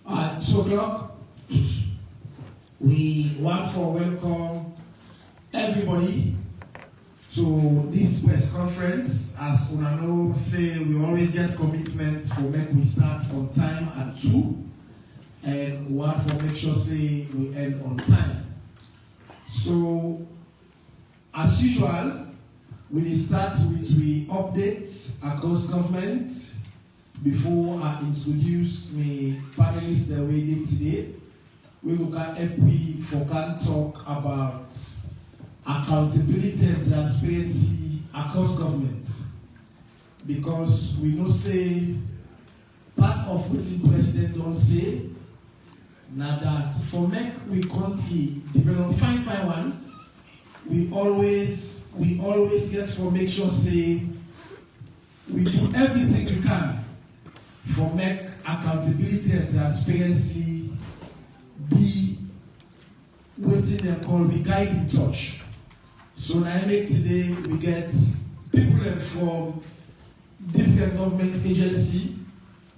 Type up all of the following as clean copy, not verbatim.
At 2 o'clock, we want to welcome everybody to this press conference. As Unano say, we always get commitments for make we start on time at 2, and we want to make sure say we end on time. So, as usual, we start with the updates across government. Before I introduce my panelists that we did today, we will can talk about accountability and transparency across government. Because we know say part of what the president don't say, now that for make we country develop fine one, we always get for make sure say we do everything we can for make accountability and transparency be waiting and call we guiding touch. So now today we get people from different government agencies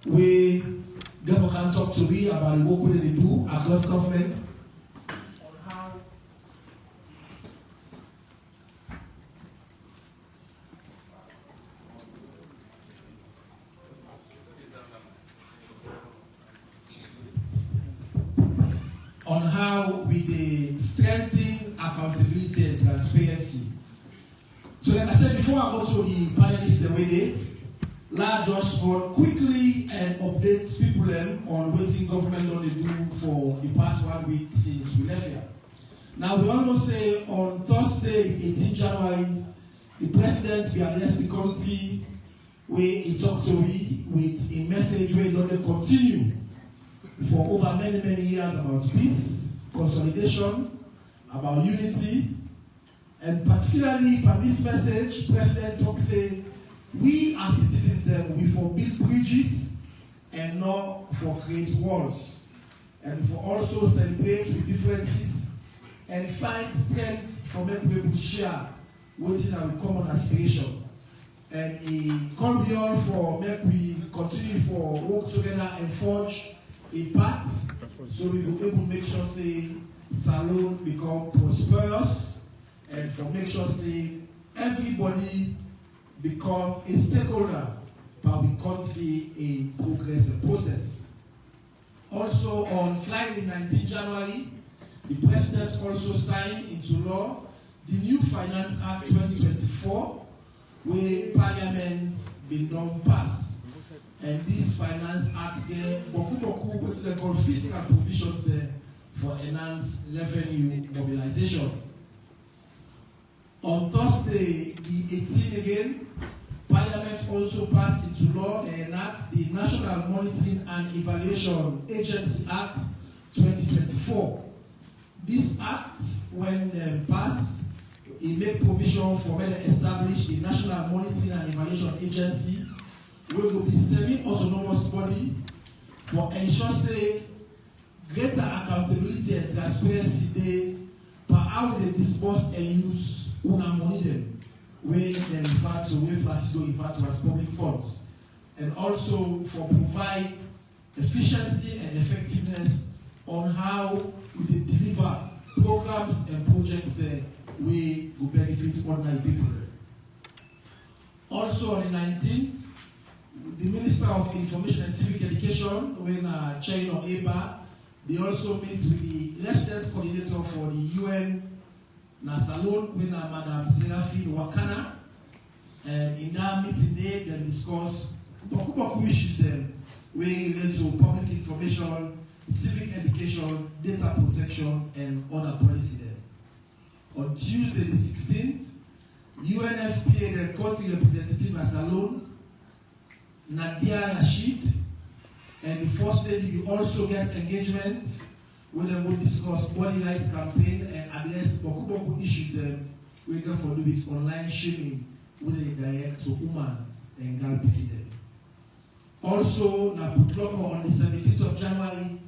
we government can talk to me about the work that they do across government. On how we strengthen accountability and transparency. So like I said before I go to the panelists the way they, let's just go quickly and update people on what the government only do for the past 1 week since we left here. Now we all say on Thursday, 18 January, the president will address the country where he talked to me with a message where he going to continue for over many years about peace, consolidation, about unity, and particularly from this message, President talk say, we as citizens we for build bridges and not for create walls, and for also celebrate with differences and find strength for make people share within our common aspiration. And he call me on for make we continue for work together and forge a path so we will able to make sure say Salone become prosperous and for make sure say everybody become a stakeholder but we country a progress and process. Also on Friday 19 January, the president also signed into law the new Finance Act 2024 where Parliament been done pass. And this Finance Act there, beaucoup what they call fiscal provisions there for enhanced revenue mobilization. On Thursday, the 18th again, Parliament also passed into law and enact the National Monitoring and Evaluation Agency Act 2024. This act, when passed, it made provision for when they establish the National Monitoring and Evaluation Agency, which will be semi-autonomous body for ensure say greater accountability and transparency there for how they disburse and use una money them, where they refer to as public funds, and also for provide efficiency and effectiveness on how we deliver programs and projects there we will benefit ordinary people. Also on the 19th, the Minister of Information and Civic Education, when Chain of ABA, they also meet with the resident coordinator for the UN Nasalon, when Madam Seraphine Wakana. And in that meeting there, they discuss beaucoup issues there, related to public information, civic education, data protection, and other policy there. On Tuesday the 16th, UNFPA, the country representative Nasalon, Nadia Rashid, and the First Lady will also get engagement where they will discuss body rights campaign and address boku issues we can for do with online shaming with a direct to woman and girl picking. Also, na Putloko on the 17th of January,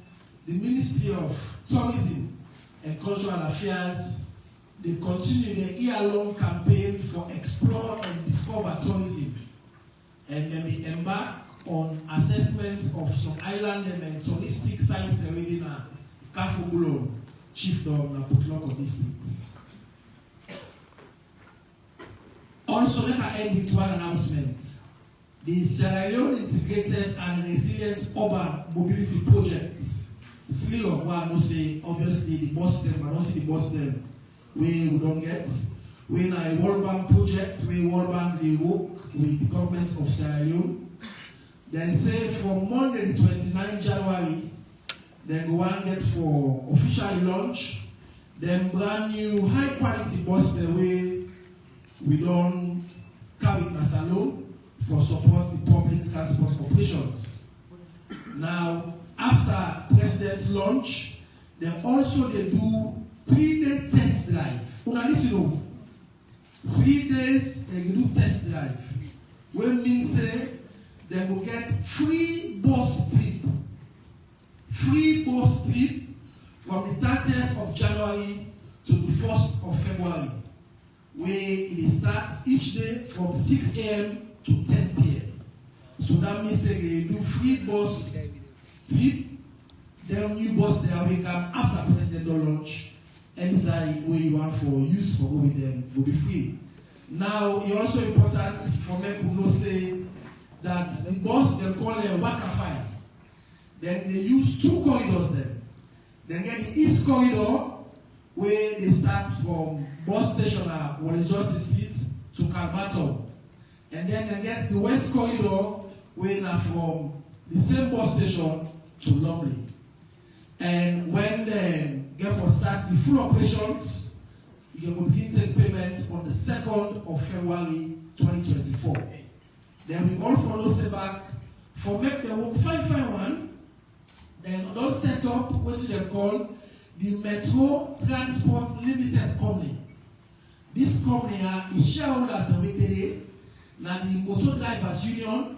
the Ministry of Tourism and Cultural Affairs, they continue the year-long campaign for Explore and Discover Tourism, and then we embark on assessments of some island and touristic sites already in Kaifala, Chiefdom, and Putloko districts. Also, let I end with one announcement. The Sierra Leone Integrated and Resilient Urban Mobility Project. SLEO, where I know say, obviously, the Boston, I don't see the Boston where we don't get. We're in a World Bank project where World Bank they work with the government of Sierra Leone. Then say from Monday the 29th January, then go and get for official launch. Then brand new high quality bus the way we don't carry Nasalo for support the public transport operations. Now, after President's launch, they also they do 3-day test drive. Una listen, 3 days they do test drive. Which means say they will get free bus trip from the 30th of January to the 1st of February, where it starts each day from 6 a.m. to 10 p.m. So that means they do free bus trip, then new bus they will come after presidential launch. Inside where you want for use for go with them will be free. Now it's also important for me to know say that the bus they call a Kaifala. Then they use 2 corridors there. They get the east corridor where they start from bus station at Wallace Johnson Street to Calbato. And then they get the west corridor where they from the same bus station to Lumley. And when they get for start the full operations, you can begin take payments on the 2nd of February 2024. Then we all follow say back for make the work 551. Then don't set up what they call the Metro Transport Limited Company. This company is shareholders of the now the Motor Drivers Union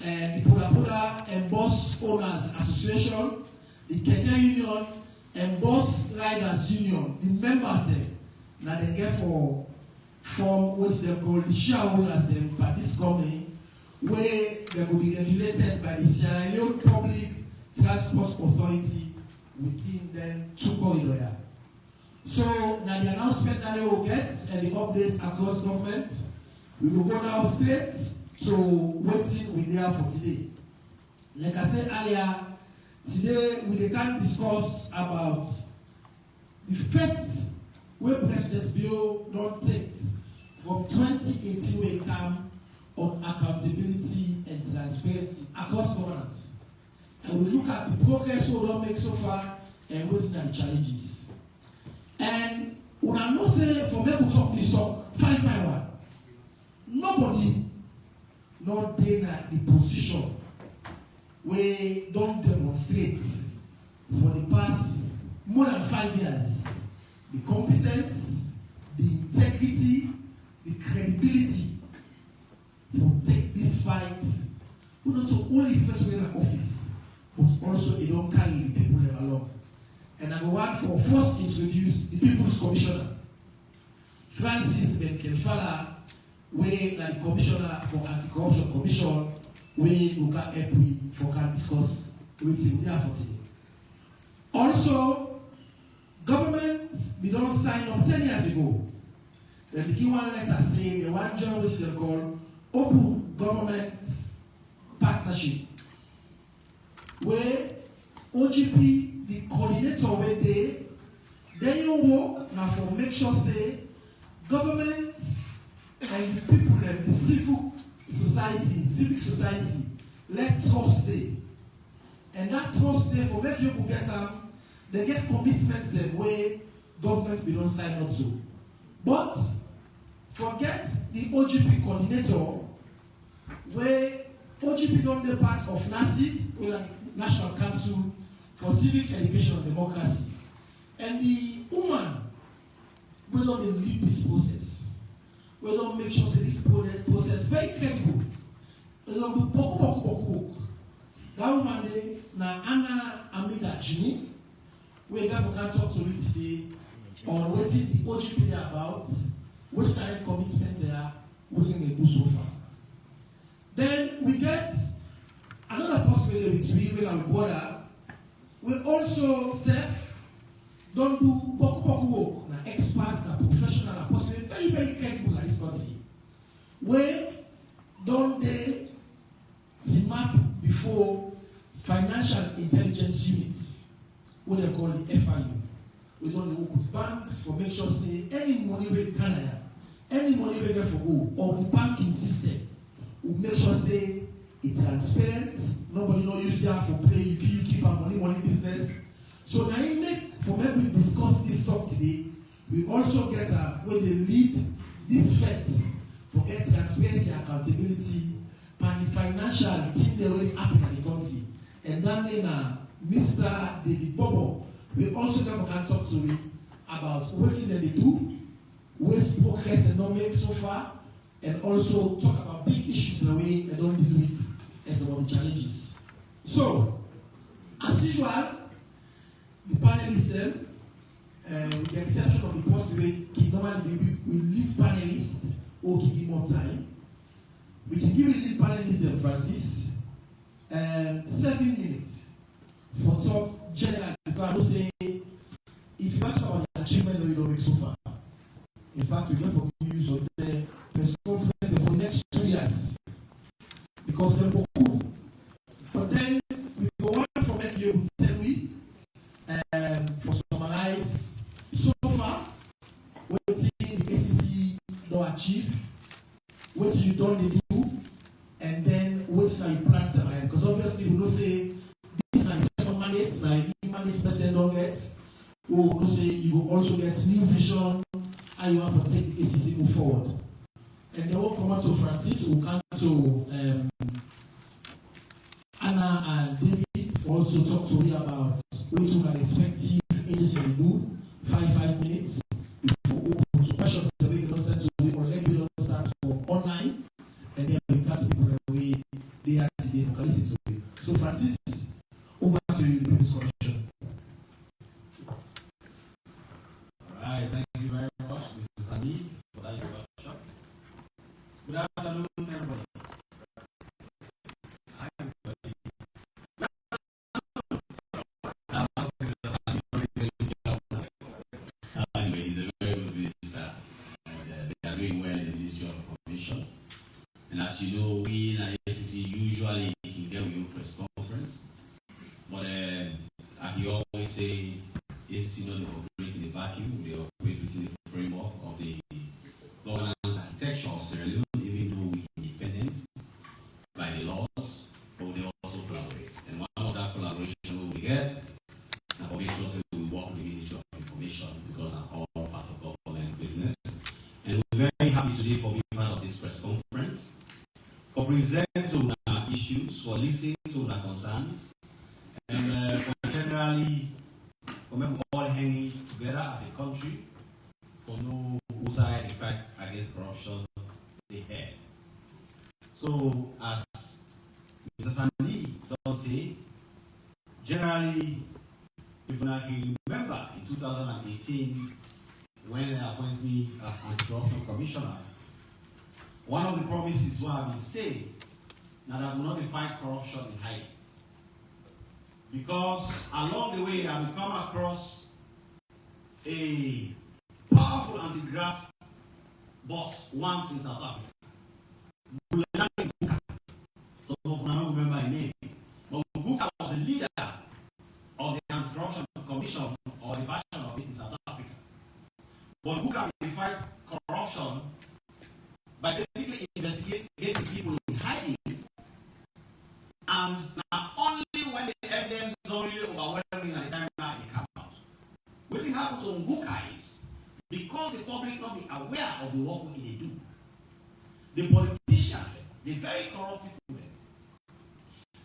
and the Pola and Bus Owners Association, the Keke Union and Bus Riders Union, the members there. Now they get for from what they call the shareholders them by this company, where they will be regulated by the Sierra Leone Public Transport Authority within them 2 corridors. So now the announcement that they will get and the updates across government, we will go now straight to waiting we there for today. Like I said earlier, today we can discuss about the facts where President Bill don't take from 2018 will come on accountability and transparency across governance. And we look at the progress we don't make so far and what's the challenges. And when I know say for me to talk this talk, 551, nobody not in the position where don't demonstrate for the past more than 5 years the competence, the integrity, the credibility to take this fight, not to only first in the office, but also they don't carry the people along. And I go want for first introduce the People's Commissioner, Francis Kaifala, where the Commissioner for Anti-Corruption Commission, where we can help we for can discuss with him there for today. Also, government we don't sign up 10 years ago. They begin one letter saying the one job which they call Open Government Partnership, where OGP, the coordinator where they you work now for make sure say government and the people of the civic society, let trust stay. And that trust stay for make people get them, they get commitments them where government we don't sign up to. But forget the OGP coordinator where OGP don't be part of NACID, with the National Council for Civic Education and Democracy. And the woman will not lead this process. We don't make sure that this process very credible. We don't do boku. That woman is Hamada Jimmy. We can talk to it today on what the OGP are about, what kind of commitment they are, what they do so far. Then we get another possibility between and border. We also don't do boku work. Now experts, now professional, now possibly very credible in this country. Where don't they map before financial intelligence units, what they call the FIU. We don't work with banks for make sure say any money we Canada, any money we get for go, or the banking system, we make sure say it's transparent. Nobody no use that for play. You keep our money business. So now for me we discuss this talk today. We also get where they lead this feds for transparency and accountability and the financial thing they already happen in the country. And then Mr. David Bobo will also talk to me about what they do, where's progress they don't make so far, and also talk about big issues in the way they don't deal with as about the challenges. So, as usual, the panelists then, with the exception of the possibility, normally we lead panelists or give you more time. We can give the lead panelists then, Francis, 7 minutes for talk generally. Because I will say, if you want to talk about the achievement that we don't make so far, in fact, we get for you so say press conference for the next 2 years. Because they're beaucoup. But then we go on for make you tell me for summarize so far what the ACC don't achieve, what you don't do, and then what now you plan to ahead. Because obviously we don't say this is like second mandate, like new mandate president don't get. We will say you will also get new vision and you want to take the ACC move forward. And then we'll come on to Francis, we'll come to Anna and David for also talk to me about what you can expect agency to do. 5 minutes. Before open to questions, the way you don't start to or let you don't start for online, and then we come to people the way they are today for listen to you. So Francis, over to you the discussion. All right, thank you very much. This is Andy for that introduction. Good afternoon, everybody. Hi, everybody. Anyway, he's a very good minister, and they are doing well in the Ministry of Information. And as you know, we in the ACC usually can get with you press conference, but like you always say, ACC don't operate in a vacuum. They operate within the framework of the governance architecture of Sierra Leone, even though we're independent by the laws, but they also collaborate. And one of that collaboration we get, and for sure we work with the Ministry of Information because I'm all part of government business. And we're very happy today for being part of this press conference, for presenting our issues, for listening to our concerns, and for generally for me all hanging together as a country for no side effect against corruption they had. So as Mr. Sandy does say, generally, if I can remember in 2018 when they appointed me as anti-corruption commissioner, one of the promises what I've been saying now that I will not fight corruption in hiding. Because along the way I will come across a powerful anti-graft boss once in South Africa. Some of you don't remember his name. But Buka was the leader of the Anti-Corruption Commission or the version of it in South Africa. But Buka will fight corruption by basically investigating people in hiding. And now only when the evidence is not really overwhelming at the time now they come out. What thing happened to Nguka is because the public not be aware of the work they do. The politicians, the very corrupt people,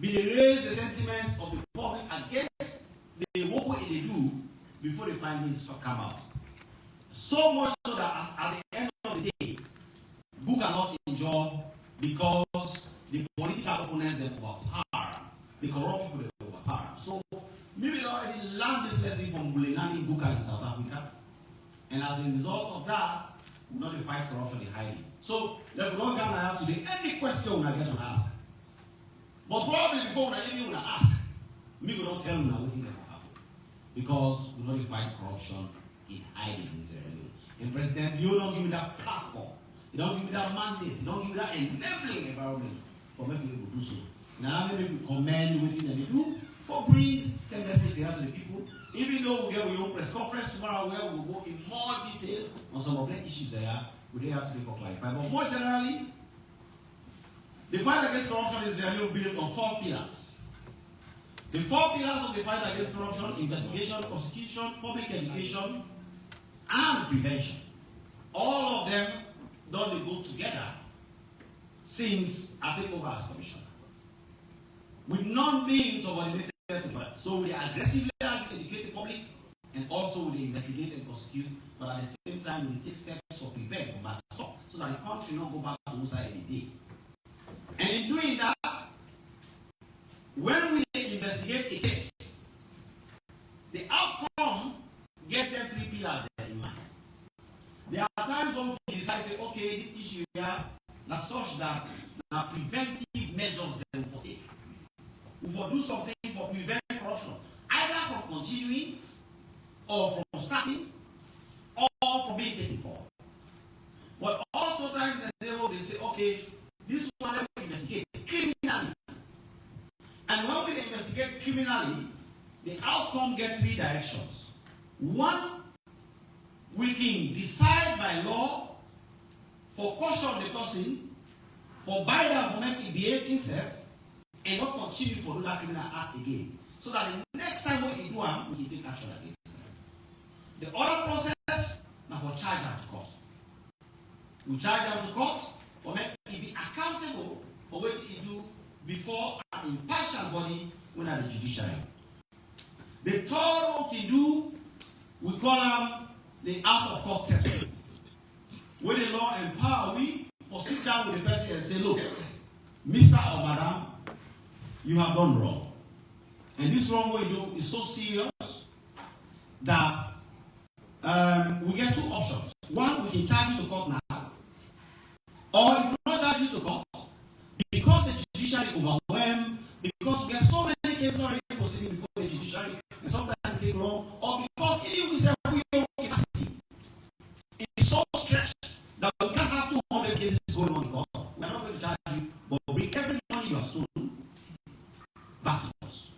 be they raise the sentiments of the public against the work they do before the findings come out. So much so that at the end of the day, who cannot enjoy because the political opponents they overpower, the corrupt people they overpower. So maybe they already learned this lesson from Bulenani Guka in South Africa, and as a result of that, we not fight corruption in hiding. So the program I have today, any question I get to ask. But probably before I even ask, me will not tell you now what will happen. Because we not fight corruption in hiding in Sierra Leone. And President, you don't give me that platform. You don't give me that mandate. You don't give me that enabling environment for me to be able to do so. Now let me commend what they do for bring the message there to the people. Even though we have our own press conference tomorrow where we will go in more detail on some of the issues there, we don't have to be for clarify. But more generally, the fight against corruption is really built on 4 pillars. The 4 pillars of the fight against corruption: investigation, prosecution, public education, and prevention. All of them don't go together since I take over as commissioner. With none being subordinated to that. So we aggressively educate the public and also we investigate and prosecute, but at the same time we take steps to prevent from backstop so that the country not go back to Musa every day. And in doing that, when we investigate a case, the outcome get them 3 pillars in mind. There are times when we decide, say, okay, this issue here, that's such that now preventive measures they will take. We will do something for prevent corruption, either from continuing, or from starting, or from being taken forward. But also times they say, okay, this one we investigate criminally. And when we investigate criminally, the outcome gets 3 directions. One, we can decide by law for caution the person, for by that for make behave himself, and not continue for do that criminal act again. So that the next time when he do it, we can take action against him. The other process, now for charge them to court. We charge them to court, for make he be accountable for what he do before an impartial body when at the judiciary. The third one we do, we call them the out of court settlement. When the law empower we, for sit down with the person and say, look, Mr. or Madam, you have done wrong. And this wrong we do is so serious that we get 2 options. One, we can charge you to court now. Or if we not charge you to court, because the judiciary overwhelmed, because we get so many cases already proceeding before the judiciary, and sometimes it takes long, or because even we say we have capacity, it's so stretched that we can't have 200 cases going on in court. We are not going to charge you, but bring every money you have stolen back to us.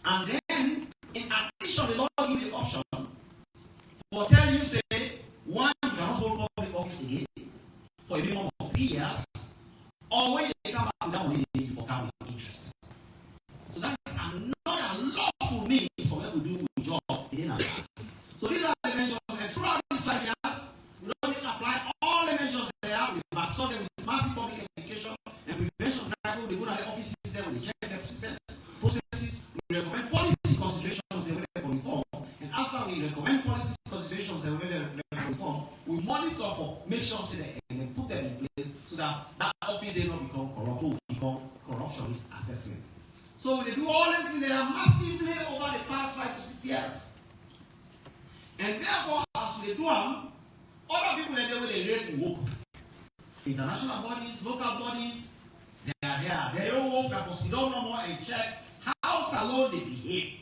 And then, in addition, the law gives you the option for telling you, say, one, you cannot hold public office again for a minimum of 3 years, or when they come back without money, for counting interest. So that's another lawful means for them to do the job in and out. So these are the measures, and throughout these 5 years, we don't even apply all the measures there. We backstop them with massive public education and prevention of crime. They go to the office system, we check their systems, processes, we recommend policy considerations they were for reform, and after we recommend policy considerations they were for reform, we monitor for make sure and then put them in place so that that office will not become corrupt or become corruptionist assessment. So they do all these things there massively over the past 5 to 6 years. And therefore, as they do them, other people that they raise to work. International bodies, local bodies, they are there. They all work and sit down no more and check how salon they behave.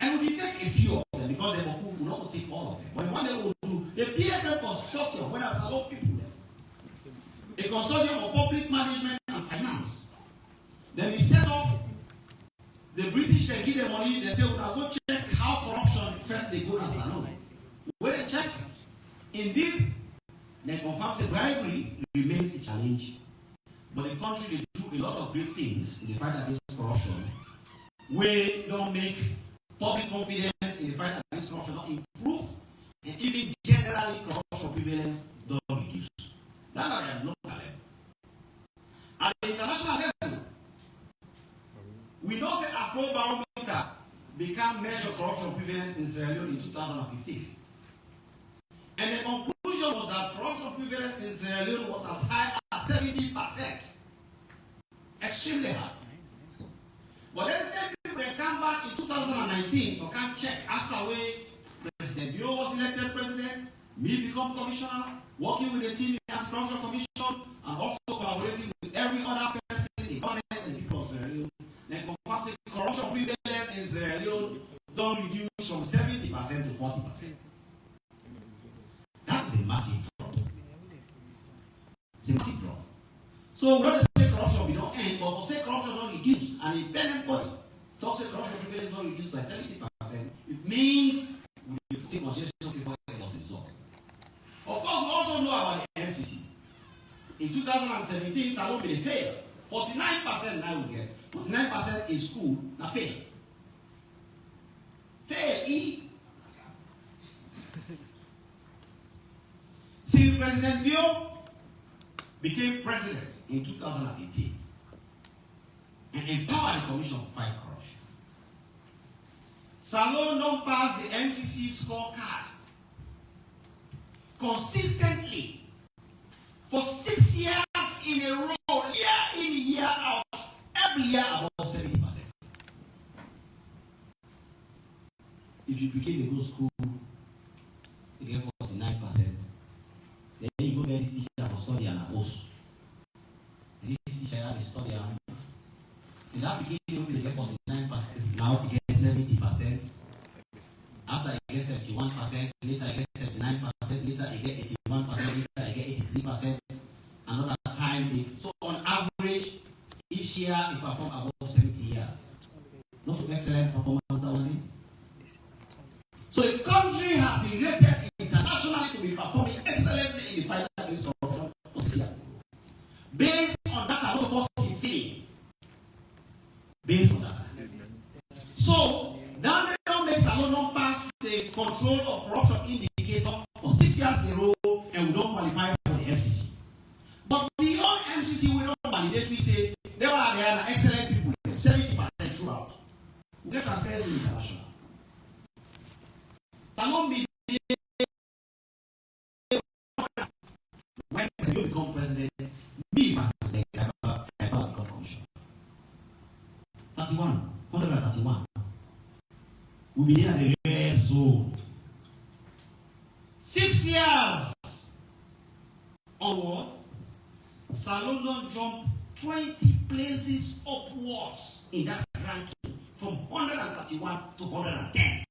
And we take a few of them because they will not take all of them. But what they will do, the PFM consortium, when I salon people there, a consortium of public management and finance. Then we set up the British, they give them money, they say, we'll go check how corruption affects the good and salon. When they check, indeed, they confirm that bribery remains a challenge. But the country, they do a lot of great things in the fight against corruption, where don't make public confidence in the fight against corruption not improve, and even generally corruption prevalence don't reduce. That's at the local level. At the international level, began measure corruption prevalence in Sierra Leone in 2015. And the conclusion was that corruption prevalence in Sierra Leone was as high as 70%. Extremely high. But then same people they come back in 2019 to come check after President Bio was elected president, me become commissioner, working with the team in the Anti-Corruption Commission, and also collaborating with every other person in the government and the people of Sierra Leone. Then confirming corruption prevalence in Sierra Leone don't reduce from 70% to 40%. That is a massive drop. It's a massive drop. So we don't say corruption will not end, but for say corruption not reduce, and independent body talks say corruption prevalence not reduced by 70%, it means we will take consideration before it was resolved. Of course, we also know about the MCC. In 2017, Salon made a fail. 49% now we get. 49% in school, now fail. Fail, E. Since President Bio became president in 2018 and empowered the Commission to fight corruption, Salon don't pass the MCC scorecard consistently for 6 years in a row, year in, year out, every year above 70%. If you begin to go to school, you get 49%. Then you go get this teacher for study and a host. And this teacher had to study and in that beginning, you get 49%. Now you get 70%. After you get 71%, later you get 79%, later you get 81%, later you get 83%. Another time, so on average, each year you perform above 70 years. Not so excellent performance that one. So the country has been rated internationally to be performing excellently in the fight against corruption for 6 years. Based on that, I'm not positive feeling. Based on that. So, now they don't make Salon pass the control of corruption indicator for 6 years in a row and we don't qualify for the FCC. But beyond MCC, we don't validate, we say they are excellent people, 70% throughout. We get Transparency International. Salon be when you become president, me as the Kaifala become commissioner. 131. We'll be in the red zone. 6 years onward, Salon jumped 20 places upwards in that ranking from 131 to 110.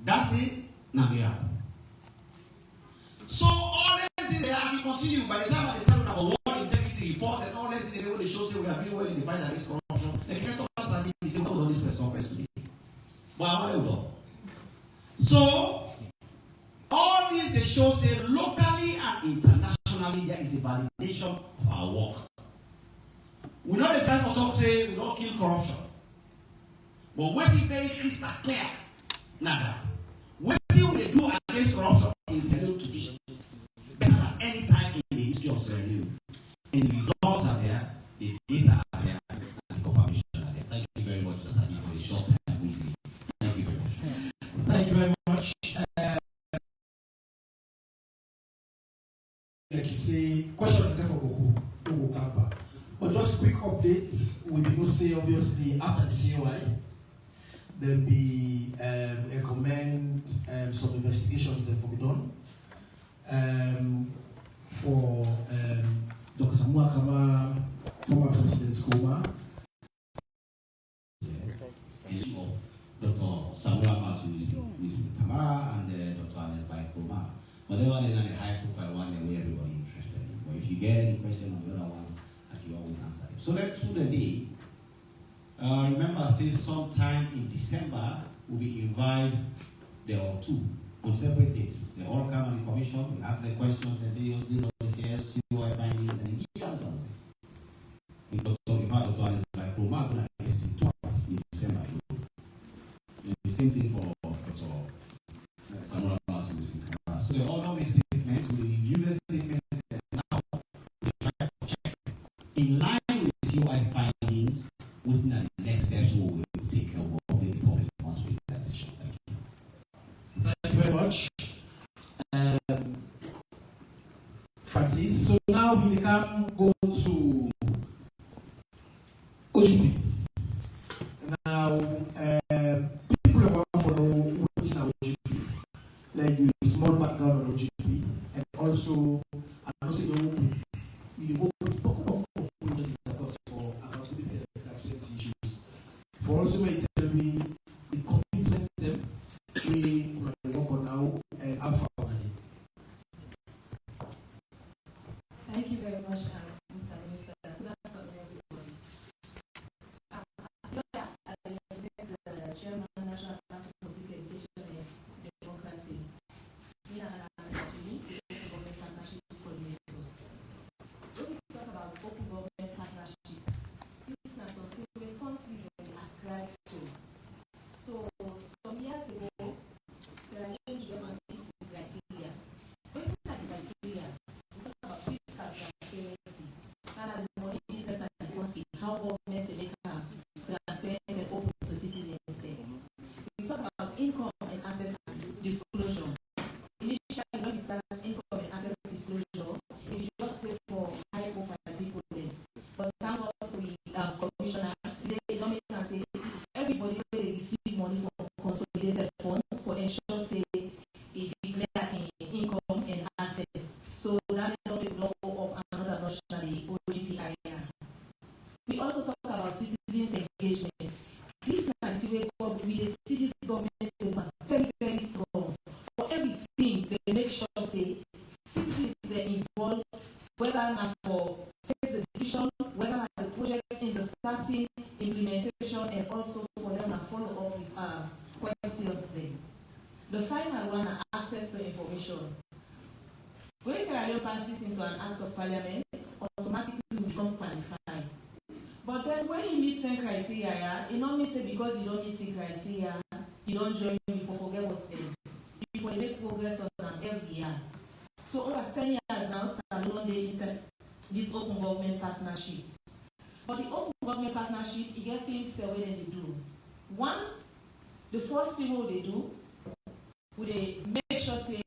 That's it, now miracle. So all that things they have to continue. By the time they tell about world integrity reports and all that things they show say we are doing well in the fight against corruption, they can't talk about that. They say what on this press conference today. But I want to go. So all these they show say locally and internationally there is a validation of our work. We know the time for talk say we don't kill corruption. But what is very crystal clear now that what do they do against corruption in Sierra Leone today? Better than any time in the history of Sierra Leone. And the results are there, the data are there, and the confirmation are there. Thank you very much, Mr. Sadi, for the short time with me. Thank you very much. Thank you very much. Like you say, question for Goku Kampa. But just quick updates. We will say obviously after the COI, there will be recommend some investigations that will be done for Dr. Samuel Kama, former President Skoma. Dr. Samuel Martin Kamara and Dr. Ernest Koma. But they were in a high profile one that we everybody interested in. But if you get any question on the other one, I can always answer it. So let's do the day. Remember, since sometime in December, we invite there are two on separate dates. They all come on the commission, we ask the questions, and they use these OCS, COI findings, and give answers. In Dr. Ernest like Roma, is 2 hours in December. And the same thing for Dr. Samuel Martin. So they all make statements, we review the statements, and now we try to check in line with COI findings within the next steps we will Francis. So now we can go to OGP. Now, people are want to know what's in our OGP. Like you small background on OGP, and also the work with you go with for accountability and transparency issues. For also may tell me the commitment them we work on now and how far. Thank you very much, Mr. Minister. Good afternoon, everyone. As you know, I represent the Chairman of the National Council for Civic Education and Democracy. We are the government partnership coordinator. When we talk about open government partnership, this is something we constantly ascribe to. So, some years ago, Sierra Leone government is criteria. Based on the criteria, we talk about fiscal transparency, and the money business and the policy, how governments make transparent and open to citizens. We talk about income and asset disclosure. Initially, when we start income and asset disclosure, it just stay for high profile people. But thank God to the commissioner today, government can say everybody will receive money from consolidated funds for ensure say it declare in income and assets. So that will not go up another nationally OGP area. We also talk about citizens engagement. This is where we see this government very, very strong. For everything, they make sure say citizens are involved, whether not for take the decision, whether not the project in the starting, implementation, and also for them to follow up with questions there. The final one are access to information. When Sierra Leone passes into an act of parliament, automatically will become qualified. But then when you meet same criteria, it not means because you don't meet same criteria, you don't join me for forget what's there. Before you make progress on them every year. So over 10 years now, Sierra Leone is this open government partnership. But the open government partnership, you get things the way they do. One, the first thing what they do, they make sure say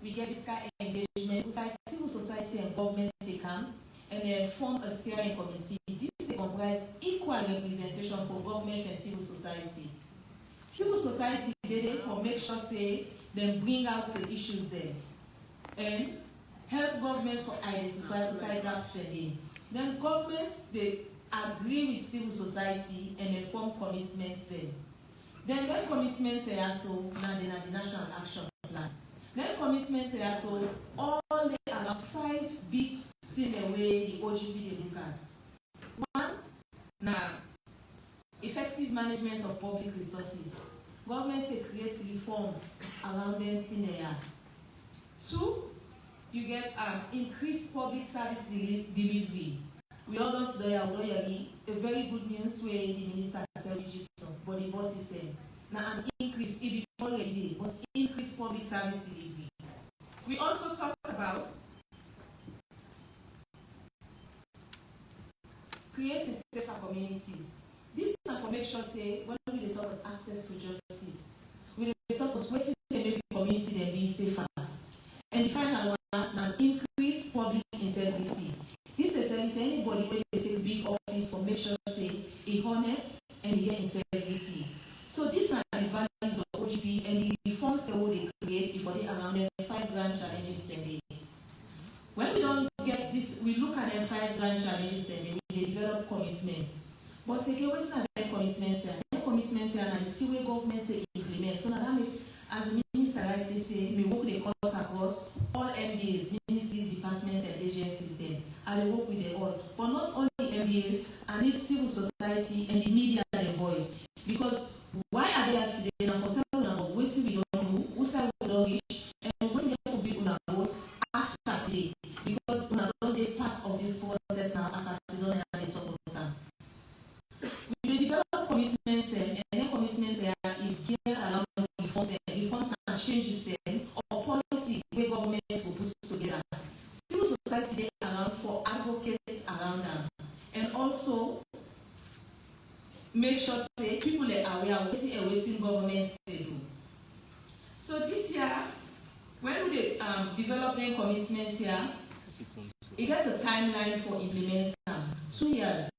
we get this kind of engagement, civil society and government they come and they form a steering committee. This they comprise equal representation for government and civil society. Civil society they therefore make sure say they bring out the issues there and help governments to identify side gaps there. Then governments they agree with civil society and they form commitments there. Then when commitments are so, now they have the National Action Plan. Then commitments are so, all they are about 5 big things the way the OGP they look at. One, now, effective management of public resources. Governments they create reforms around them in there. 2, you get increased public service delivery. We all know today a very good news where the minister said which is for the bus system. Now an increase, it be already was increased public service delivery. We also talk about creating safer communities. This is for make sure say when we talk about access to justice, we talk about what they make the community then be safer. And the final one, an increased public integrity. This is anybody when they take big office for make sure say a honest and get integrity. So these are the values of OGP and the reforms they create before they around the 5 grand challenges today. When we don't get this, we look at the 5 grand challenges today, we develop commitments. But second, what's not the commitments there? The commitments here and the 2 way governments they implement. So now that means, as the minister I say, we work the course across all MDAs, ministries, departments, and agencies then. And they work with them all. But not only MDAs, I need civil society and the media and the voice. Because why are they today? Now for several about waiting we don't know, who say we don't reach, and waiting for people now after today. Because we don't be part of this process now as a citizen and they talk about them. We develop commitments and then commitments is geared around reforms and changes then or policy where governments will put together. Civil society they around for advocates around them. And also make sure say people are aware of waiting governments they do. So this year, when we developing commitments here. It gets a timeline for implementing 2 years.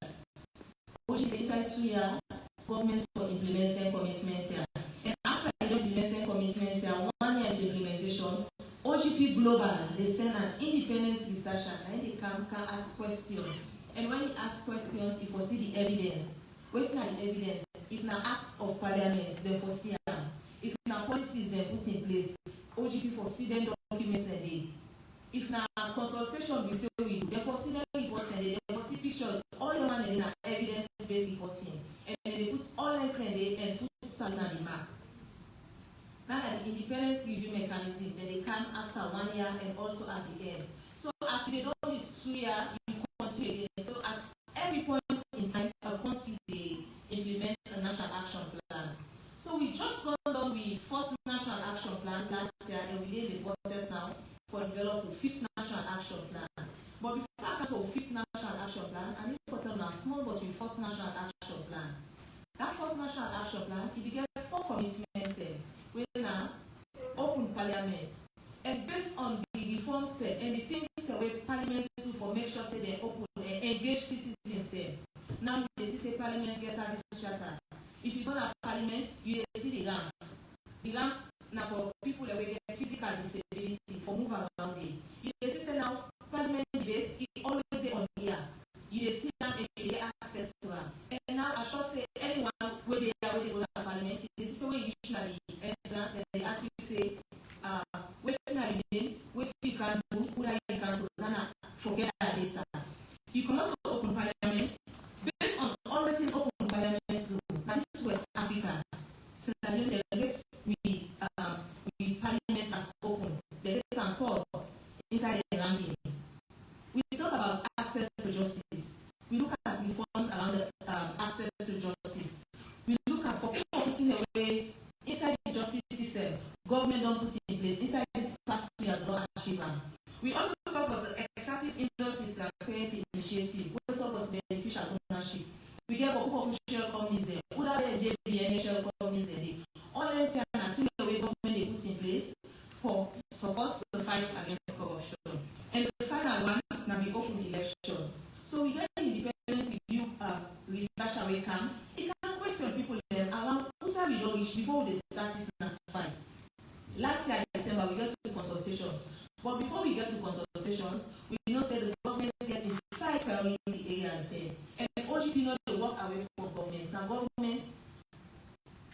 Which is inside 2 years, governments for implementing commitments here. And after implementing commitments here, 1 year to implementation, OGP Global, they send an independent researcher and they can ask questions. And when he asks questions, he foresee the evidence. What's not the evidence? If now acts of parliament, they foresee them. If now policies they put in place, OGP foresee them documents and they. If now consultation we say we do, they foresee them reports and they foresee pictures, all the one and then evidence-based reporting. And then they put all that and they and put something on the map. Now that the independence review mechanism, then they come after 1 year and also at the end. So as they don't need 2 years, you continue again. So at every point in time, once they implement a national action plan. So we just gone down with 4th national action plan last year, and we did the process now for developing 5th national action plan. But before I come to 5th national action plan, I need to put on a small but with 4th national action plan. That 4th national action plan, it began 4 commitments with now open parliament. And based on the reform step and the things that we parliament do for make sure say they open and engage citizens there. Now you see parliament gets service charter. If you go to parliament, you see the ramp. The ramp now for people that will get physical disability for move around it. You see say now parliament debates, it always there on the air. You see them and you get access to them. And now I should say anyone where they go to parliament, you see where you usually entrance and they ask you to say what's your name, what you can do, who are you can do, forget that data. You come out to open parliament based on already open parliament law. Now this is West Africa. So that the delegates we parliament as open. The delegates are called inside the ranking. We talk about access to justice. We look at reforms around the access to justice. We look at putting away inside the justice system. Government don't put in place inside this past 2 years not achieve. We also talk about the extractive industry transparency initiative. We talk about beneficial ownership. We get what share companies there. Who are the share companies there? All the time until the way government they put in place for support the fight against corruption. And the final one now be open elections. So we get independence review research away camp. It can question people around who say we don't reach before they start this fight. Last year in December we get to consultations. But before we get to consultations, we know say the government gets in 5 priority areas there. And OGP know they walk away from governments. Now governments,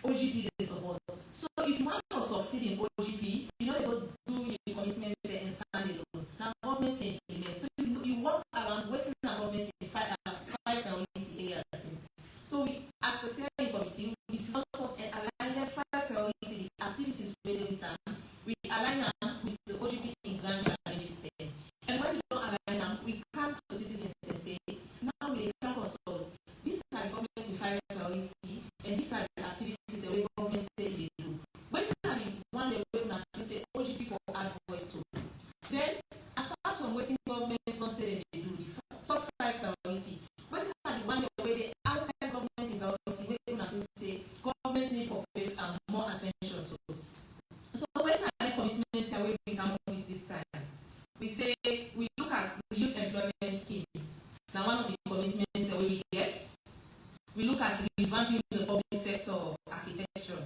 OGP they support. So if you want to succeed in OGP, you know they go do your commitments there and stand alone. Now governments they implement. So you walk around waiting for governments in 5 priority areas. So we, as the steering committee, we support and align the 5 priority activities with them. We align them with the OGP in grand challenges there. And when we don't align them, we come to citizens and say, now we can consult. These are the government in 5 priority, and these are the activities the way government say they do. What's the one they will not say OGP for add voice to? Then, apart from what governments don't say they do, the top 5 priority, what's the one the way they outside government in priority, where they not say government need for more attention to. So what's the commitments that we come up with this time? We say we look at the youth employment scheme. Now one of the commitments that we get, we look at revamping the public sector architecture.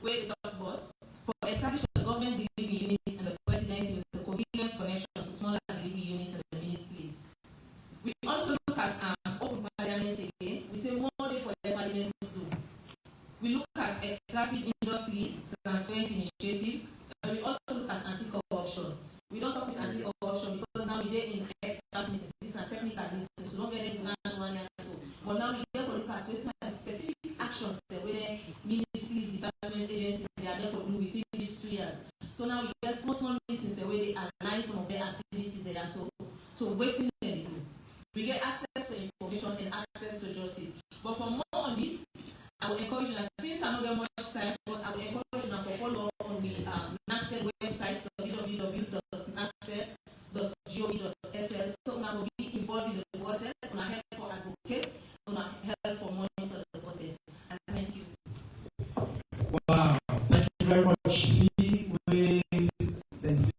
Where they talk about for establishing government delivery units and the presidency with the coherent connection to smaller delivery units and the ministries. We also look at open parliament again. We say more day for the parliament to do. We look at extractive industries, transparency initiatives, and we also look at anti-corruption. We don't talk with anti-corruption because now we're in expert meetings. These are technical meetings, so don't get it grand 1 year so. But now we get to look at specific actions that where ministries, departments, agencies, they are there for do within these 2 years. So now we get small meetings the way they align some of their activities they are so waiting they do. We get access to information and access to justice. But for more on this, I will encourage you, since I don't get much time, but I will encourage you to follow on the NACSED website, www.nacsed.gov.sl. So now we'll be involved in the process, on help for advocates, on help for monitoring the process. And thank you. Wow, thank you very much. See, there's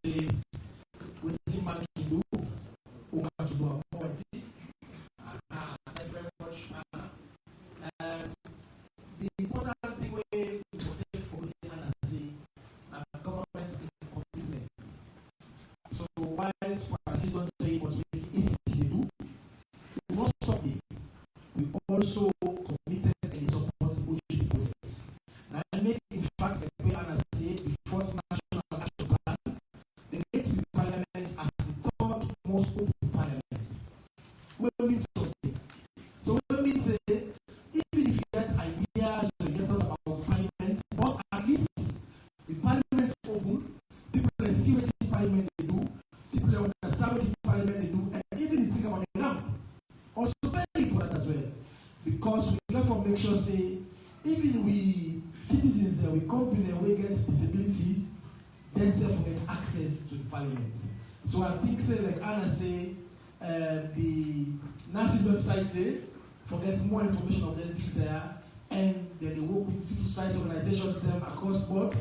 the important thing we take for government commitment. So whilst Francis don't say it was really easy to do, we must stop it. We also committed and support the OGP process. Now, make in fact the way Anna said the first national action plan, the next parliament as the third most open parliament. We mean something. So we mean say even if you get ideas or you get thoughts about parliament, but at least the parliament open, people can see what the parliament they do, people understand what the parliament they do, and even if you think about the ramp, also very important as well. Because we therefore make sure say, even we citizens there, we company we get visibility, then say we get access to the parliament. So I think say like Anna say, the NACI website there, for get more information on them there, and then they work with civil society organizations them across board,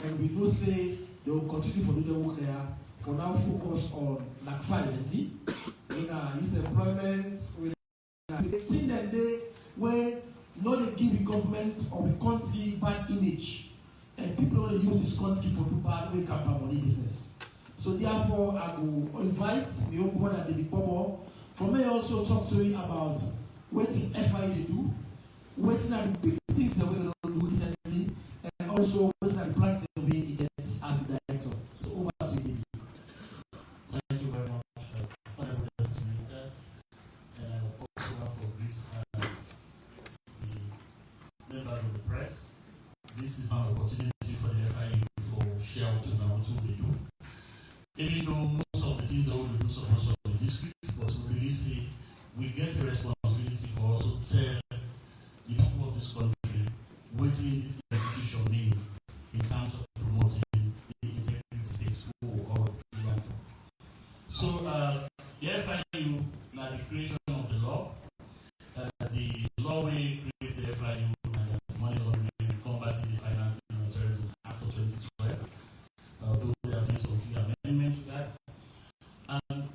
and we know say they will continue to do their work there. For now, focus on like financing, in youth employment, with the thing that they where not they give the government or the country bad image, and people only use this country for do bad way campaign money business. So therefore, I will invite the young one at the big bubble. For me, also talk to you about what the FI they do, what are the big things that we don't do recently, and also what are the plans that we get as the director. So over to you. Thank you very much, Honorable Deputy Minister, and I also want to greet the members of the press. This is an opportunity for the FIU for share what they do. Even though most of the things that we do supposed to be discreet, but we really say we get a responsibility for also tell the people of this country what this institution means in terms of promoting the integrity states who or the for. So the FIU, now the creation of the law, the law will create the FIU and the money laundering combating the financing of terrorism Act of 2012. Although there have been some few amendments to that. And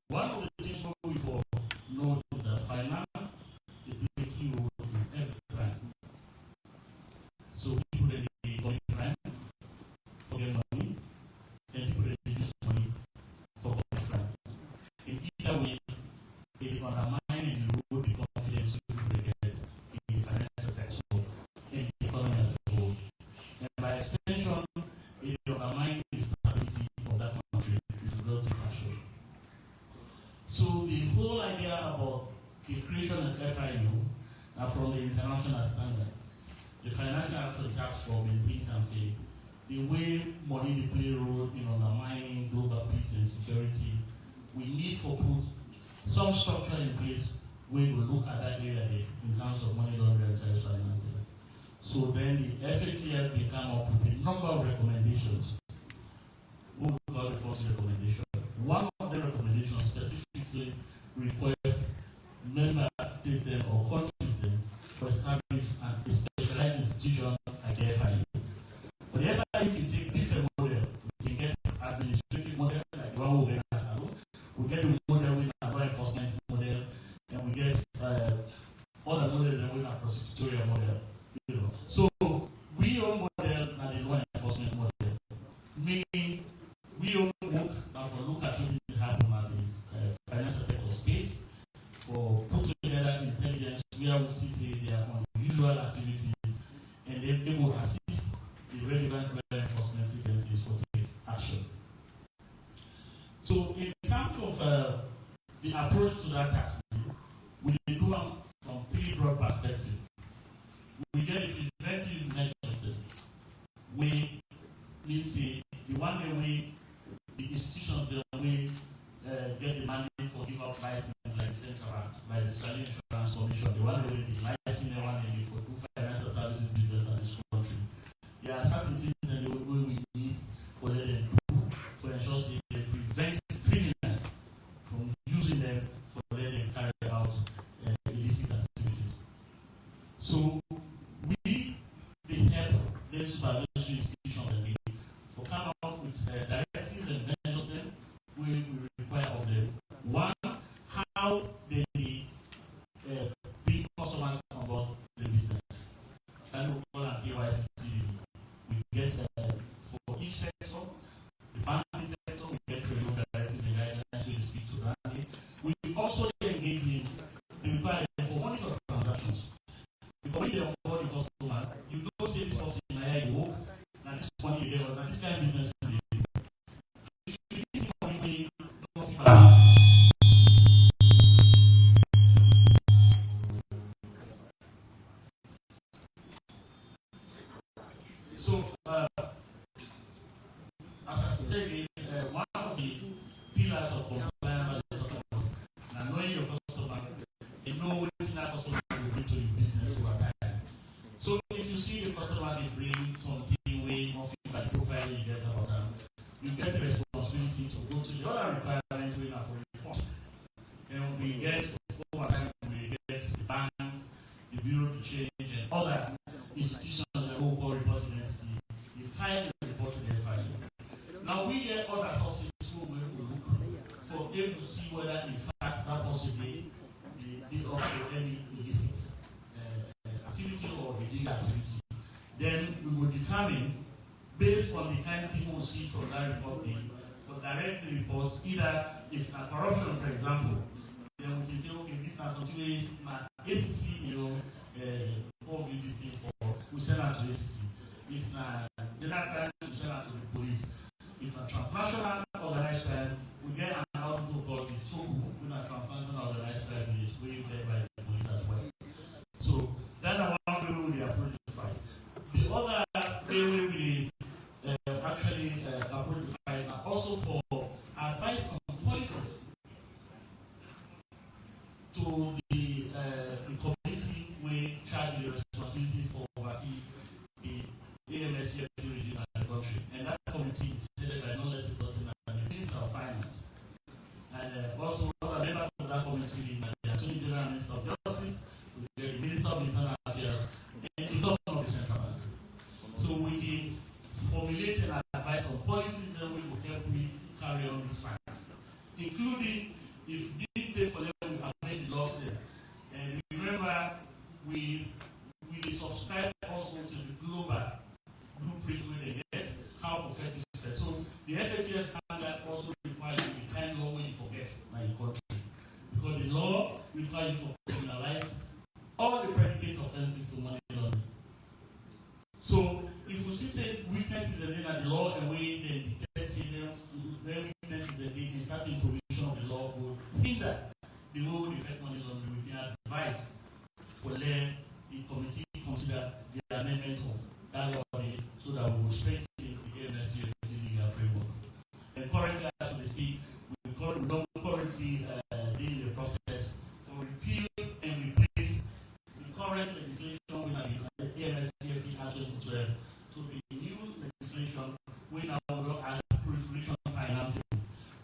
one of the things we for know is that finance is a key role in every crime. So people that they commit crime for their money, and people that they use money for commit crime. In either way, it is undermining the role, the confidence people get in the financial sector, in the economy as a whole. And by extension, it undermines the stability of that country if you don't take action. So the whole idea about the creation of FIU are from the international standard. The Financial Action Task Force maintains and say the way money play a role in undermining global peace and security, we need to put some structure in place where we look at that area there in terms of money laundering and terrorist financing. So then the FATF will come up with a number of recommendations. We will call the 40 recommendations. One of the recommendations specifically requests member states them or countries them to establish a specialized institution like the FIU. But the FIU can take different models. We can get administrative model like the one we get in Salon. We get the model with a law enforcement model, and we get other models with a prosecutorial model. So we own model and the law enforcement model, meaning we own work and for look at what is happening at the financial sector space, for put together intelligence where we see their unusual activities, and then they will assist the relevant law enforcement agencies for take action. So in terms of the approach to that task, we do it from three broad perspectives. We get a preventive measures. We need to say the one that we, the institutions that we get the mandate for give up license like the Central Bank, like the Australian Insurance Commission, the one that we the license, the one that we for do financial services business in this country. There are certain things that the way we need for them to do to ensure that they prevent criminals from using them for them to carry out illicit activities. So they help the supervisory institutions and they for come out with directives and measures them we require of them. One, how they bring customers on board the business. and we call KYC. We get for each sector, the banking sector, we get criminal directives and guidelines to speak to that. We also engage in the requirement for monitor transactions. Because when you're on board the customer, you don't say this person in a you work, and this one you get, and this kind of business is so, as I said, one of the pillars of compliance is knowing your customer and know what that customer will bring to your business over time. So, if you see the customer they bring something way more by the profile you get about them, you get a responsibility to go to the other requirements for report. And we get over time, we get the banks, the bureau to change, and other institutions that will call reporting entity. They file the report to their file. Now we get other sources who will look for them to see whether in fact that possibly did up to any illicit activity or illegal activity. Then we will determine, based on the kind of thing we see from that reporting, for directly reports, either if a corruption, for example, then we can say, okay, this is something my ACC, overview this thing for, we send out to ACC. If the crime, we send out to the police. If a transnational organized crime, we get an outflow called the TOGU, with a transnational organized crime unit, we get by the police as well. So that's one way we approach the fight. The other way we actually approach the fight are also for advice on policies to the community we charge the responsibility for overseeing the AMS region and the country. And that committee is headed by no less than the Minister of Finance. And also other members of that committee, the Attorney General, Minister of Justice, the Minister of Internal Affairs, and the Governor of the Central Bank. So we can formulate an advice on policies that will help we carry on this fight, including if need pay for them, we have made the laws there. And remember, we subscribe also to the global blueprint where they get how for fetish is. So the FATS standard also requires the kind law when you forget by the country. Because the law requires you to criminalize all the predicate offenses to money laundering. So if we see weaknesses in the law and we can detect them, when weaknesses in certain provision of the law will hinder the way we affect money laundering, we can advise for them the committee consider the amendment of that law so that we will strengthen the AMSC legal framework. And currently, as we speak, we don't currently in the process for repeal and replace the current legislation with the AMSC Act 2012 to the new legislation we now look at proliferation financing.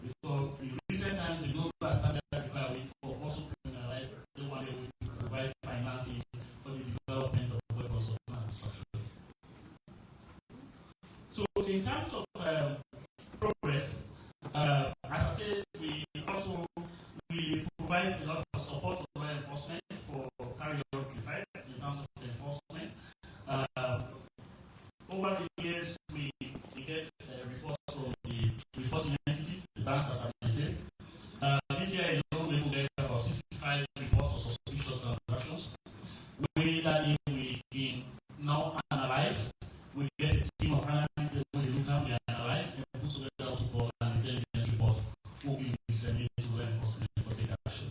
Because in recent times, the global standard requires for also criminalize the one that will provide financing for the development of weapons of mass destruction. So, in terms of progress, as I said, we provide a lot of support to law enforcement for carrying out the fight in terms of enforcement. Over the years, we get reports from the reporting entities, the banks, as I said. This year alone, we will get about 65 reports of suspicious transactions. We can now analyze. We get a team of analysts that when they look at, they analyze and put together what we call an intelligence report, who will be disseminated to law enforcement for take action.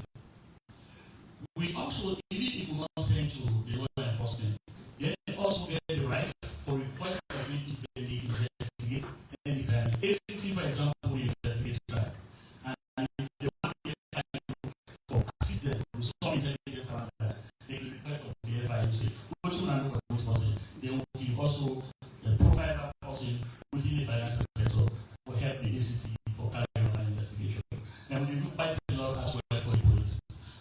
We also, even if we not send to the law enforcement, they also get the right for request of it if they investigate any crime. ACC, for example, will investigate crime. And if they want to get for assistance with some intelligence around that, they can request of the FIU say, which one I know about this person. They will also provide that person within the financial sector for help the ACC for carrying out an investigation. And we do quite a lot as well for the police.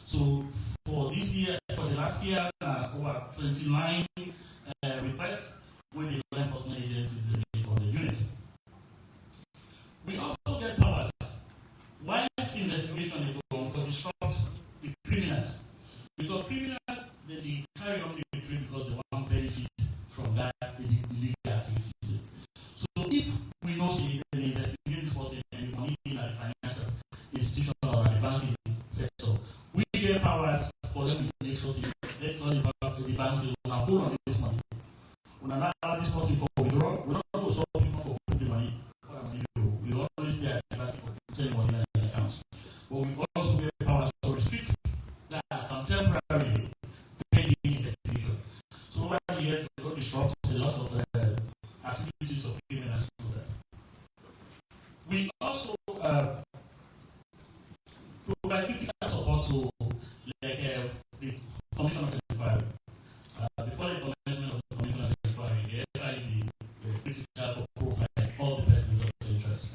So for this year, for the last year, over 29 requests with the law enforcement agencies on the unit. We also get powers. Why is investigation is going for disrupt the criminals? Because criminals, they carry on the trade because they want benefit illegal activities. So if we know say the investigating person and the money in the financial institution or the banking sector, we get powers for them to make sure let's all the banks will have hold on this money. When I allow this person for withdrawal, we're not going to stop people for putting the money. We always be at the party for putting money in the account. But we also get powers to restrict that contemporarily pending investigation. So over the years, we got disrupt a lot of activities of criminals and so that. We also provide critical support to like the Commission of Inquiry. Before the commencement of the Commission of Inquiry, the FIB critical for profile all the persons of interest.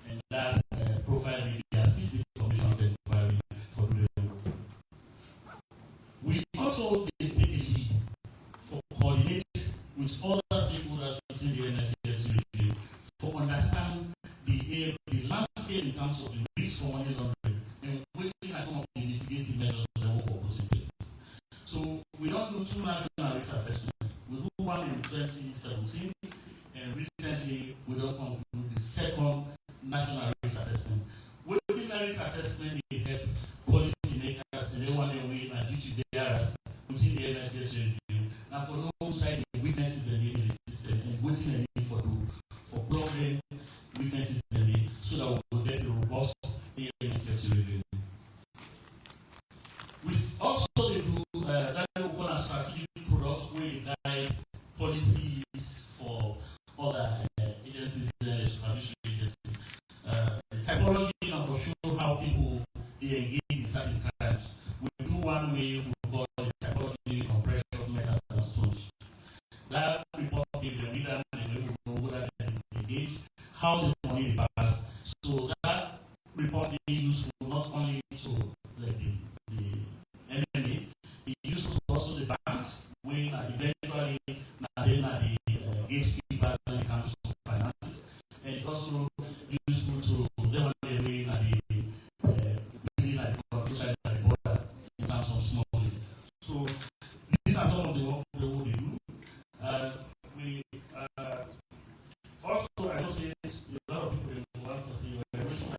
And that profile will assist the Commission of Inquiry for doing the work. We also take a lead for coordinate with other stakeholders within the NSA for understand the landscape in terms of the risk for money laundering and which are some of the mitigating measures that we for put in place. So we don't do two national risk assessments. We do one in 2017, and recently we don't conclude the second national risk assessment. Within the risk assessment, they help policymakers and they want to weigh and duty bearers within the NSA review. Now for those side the weaknesses in the system and waiting the need for plugging weaknesses in the so that we will get a robust NSA review. We also do that we call a strategic product where we guide policies for other agencies and establishment agencies. The typology and for sure how people they engage in certain crimes. We do one way we call the typology compression of metals and stones. That report gives the reader and the way we know whether they engage, how the money pass. So that report is useful not only to like the enemy, it's useful to also the banks when eventually then the gatekeepers when it comes to finances, and it's also useful to them when the building at the border in terms of smuggling. So these are some of the work they will do. We also I know say a lot of people in the world for say we're looking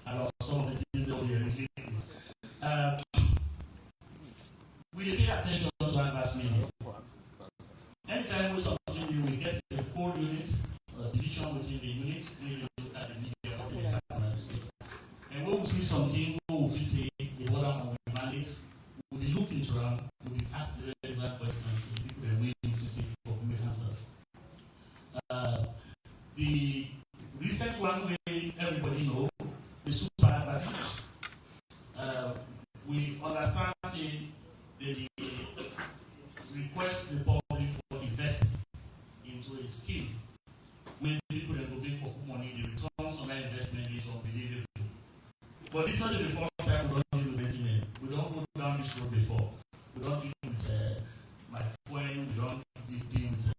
about some of the things that we are looking at. We pay attention to adverse media. Anytime we something we get the whole unit or division within the unit, we look at the media for the happen space. And when we see something, when we say the border on the mandate, we'll be looking to them, we'll be asked the relevant questions to the people that we seek for make answers. The recent one where everybody knows, the super advertising, we understand say the request the public for investing into a scheme when people that will pay for money, the returns on that investment is unbelievable. But this is not the first time we don't deal with investment. We don't go down this road before. We don't deal with my point, we don't deal with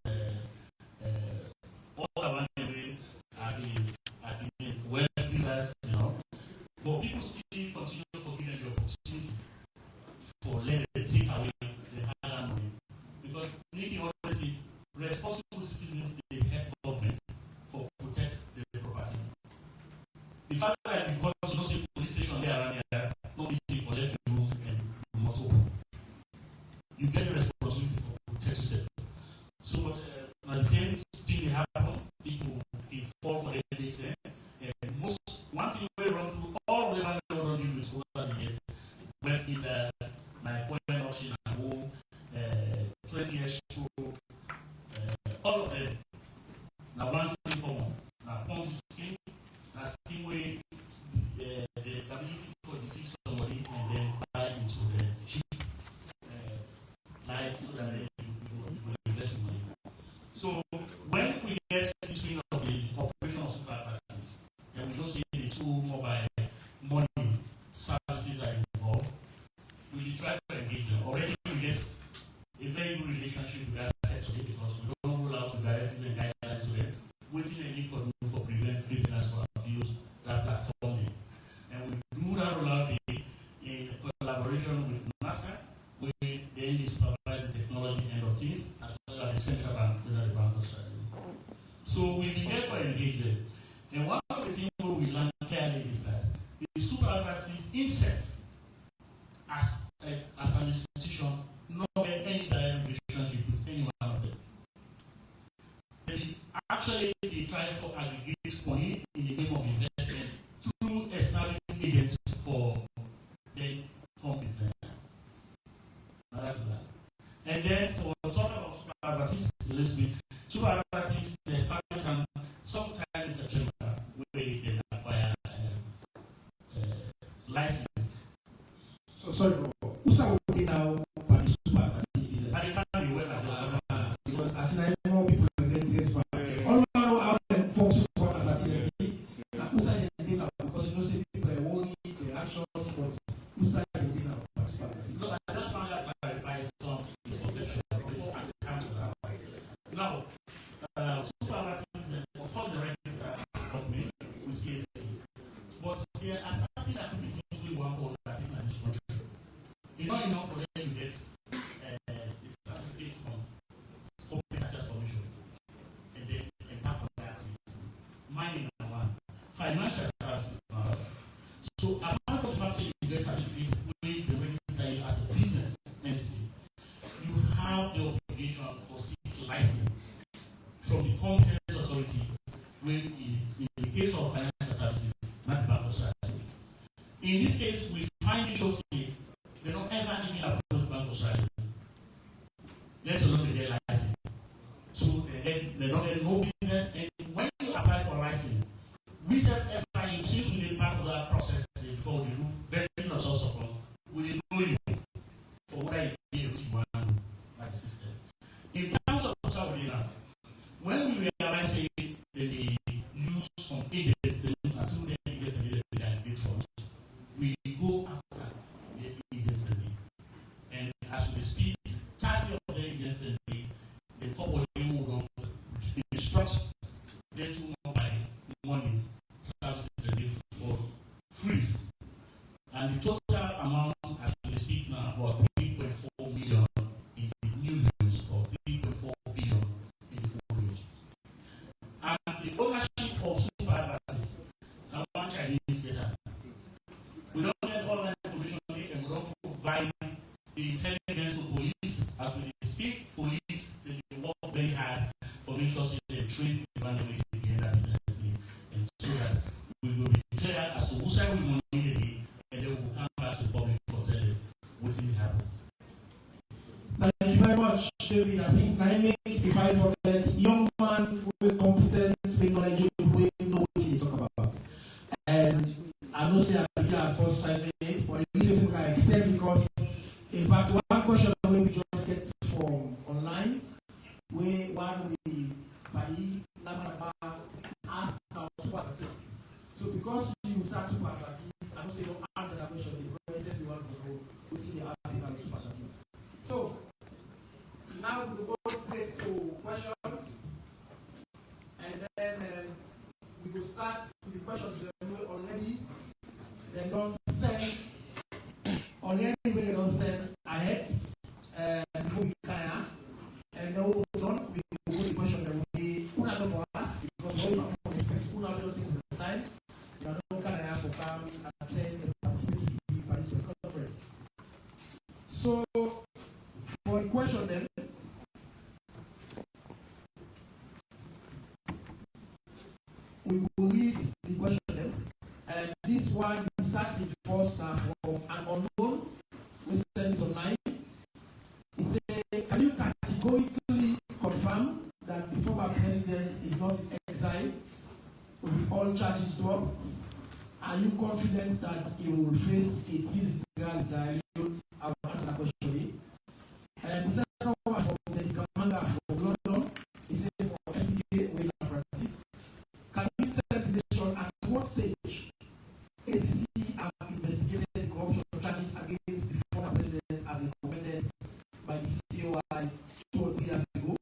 all around the way at the West dealers, you know. But people still continue to give them the opportunity for let them take away the hard money. Because Nikki always said, responsible citizens they help government for protect their property. The fact that because you don't see police station there around here, not easy for them to do and not open. You get the responsibility for protect yourself. So at the same thing they happen, people they fall for this and most one thing we run through all the land we run deal with over the years. When in my appointment auction and whole 20 years ago, all of them now one thing for one. Now Ponzi scheme, now scheme where the ability for deceive somebody and then buy into the cheap license and then you invest money. So when we get between of the operation of super parties and we don't see the two mobile money services are involved, we try to engage them. Already we get a very good relationship with that sector because we don't roll out to directives and guidelines to them. Waiting a need for prevent criminals for abuse that platform. And we do that rollout in collaboration with NATA, where they supervise the technology end of things, as well as the central bank with there. And one of the things we learned clearly is that the super advertises itself as an institution not get any direct relationship with any one of them. Actually, they try to aggregate money in the name of investment through established agents for the home business. And then for talking about super advertises, super advertises, they establish and sometimes it's a chamber where they can acquire license. So, sorry, who's working now by the super advertising business? And they can't be well because I think I know people are getting this. All I know how them folks super advertising. Who's I getting now? Because you know, say people are worried, their actions, but who's I getting now by super advertising? So I just want to clarify some misconceptions before I come to that. Now, super advertising, of course, the register company with CSC, but there are certain activities we want for that in this country. It's not enough for them to get the certificate from Corporate Tax Commission and then embark on that activity. Mining number one, financial services number one. So apart from the fact that you get certificate with the register you as a business entity, you have the obligation for seeking license from the competent authority when in the case of financial services, not the Bank of Australia. In this case, we find it shows they don't ever even approach Bank of Australia, let alone they get license. So they don't get no business. And when you apply for a license, whichever you since we did part of that process, they call you vetting or source of funds, we know you for whether you want to like the system. In terms of what we did now, when we realize that they use some agents, they are two agents and they can get funds, we go after the agents and as we speak, 30 of the agents the couple will instruct them to not buy money services for free. And the total amount as we speak now about 3.4 million in the new news or 3.4 billion in the old news. And the ownership of super advertises, now one Chinese data. We don't get all that information and we don't provide the intelligence to police. As we speak, police they work very hard for making sure they trace the value behind that business and so that we will be clear as to whose side we money and then we will come back to the public for telling what will happen. Thank you very much, David. I think I make if I forget young man with competence, with knowledge, we know what he talk about. And I know say I begin at first 5 minutes, but it is something I extend because in fact one question we just get from online, where one we ask our super advertises. So because you start super advertises, I don't say don't answer that question because you want to know what's in the African super advertises. So now we go straight to questions, and then we will start with the questions that we already they don't send already they don't send ahead before we can, and then we will done we will go to the question that we put out for us because we don't expect put out those things at the time. You don't can for come attend and participate to participate conference. So for the question then. We will read the question, and this one starts in first from an unknown. We send this online. He said, "Can you categorically confirm that the former president is not in exile with all charges dropped? Are you confident that he will face a physical exile?" I will answer that question. And the second one from the commander from London. He said, "For FPA, we have Francis. Can you tell the nation at what stage ACC have investigated the corruption charges against the former president as recommended by the COI 2 or 3 years ago?"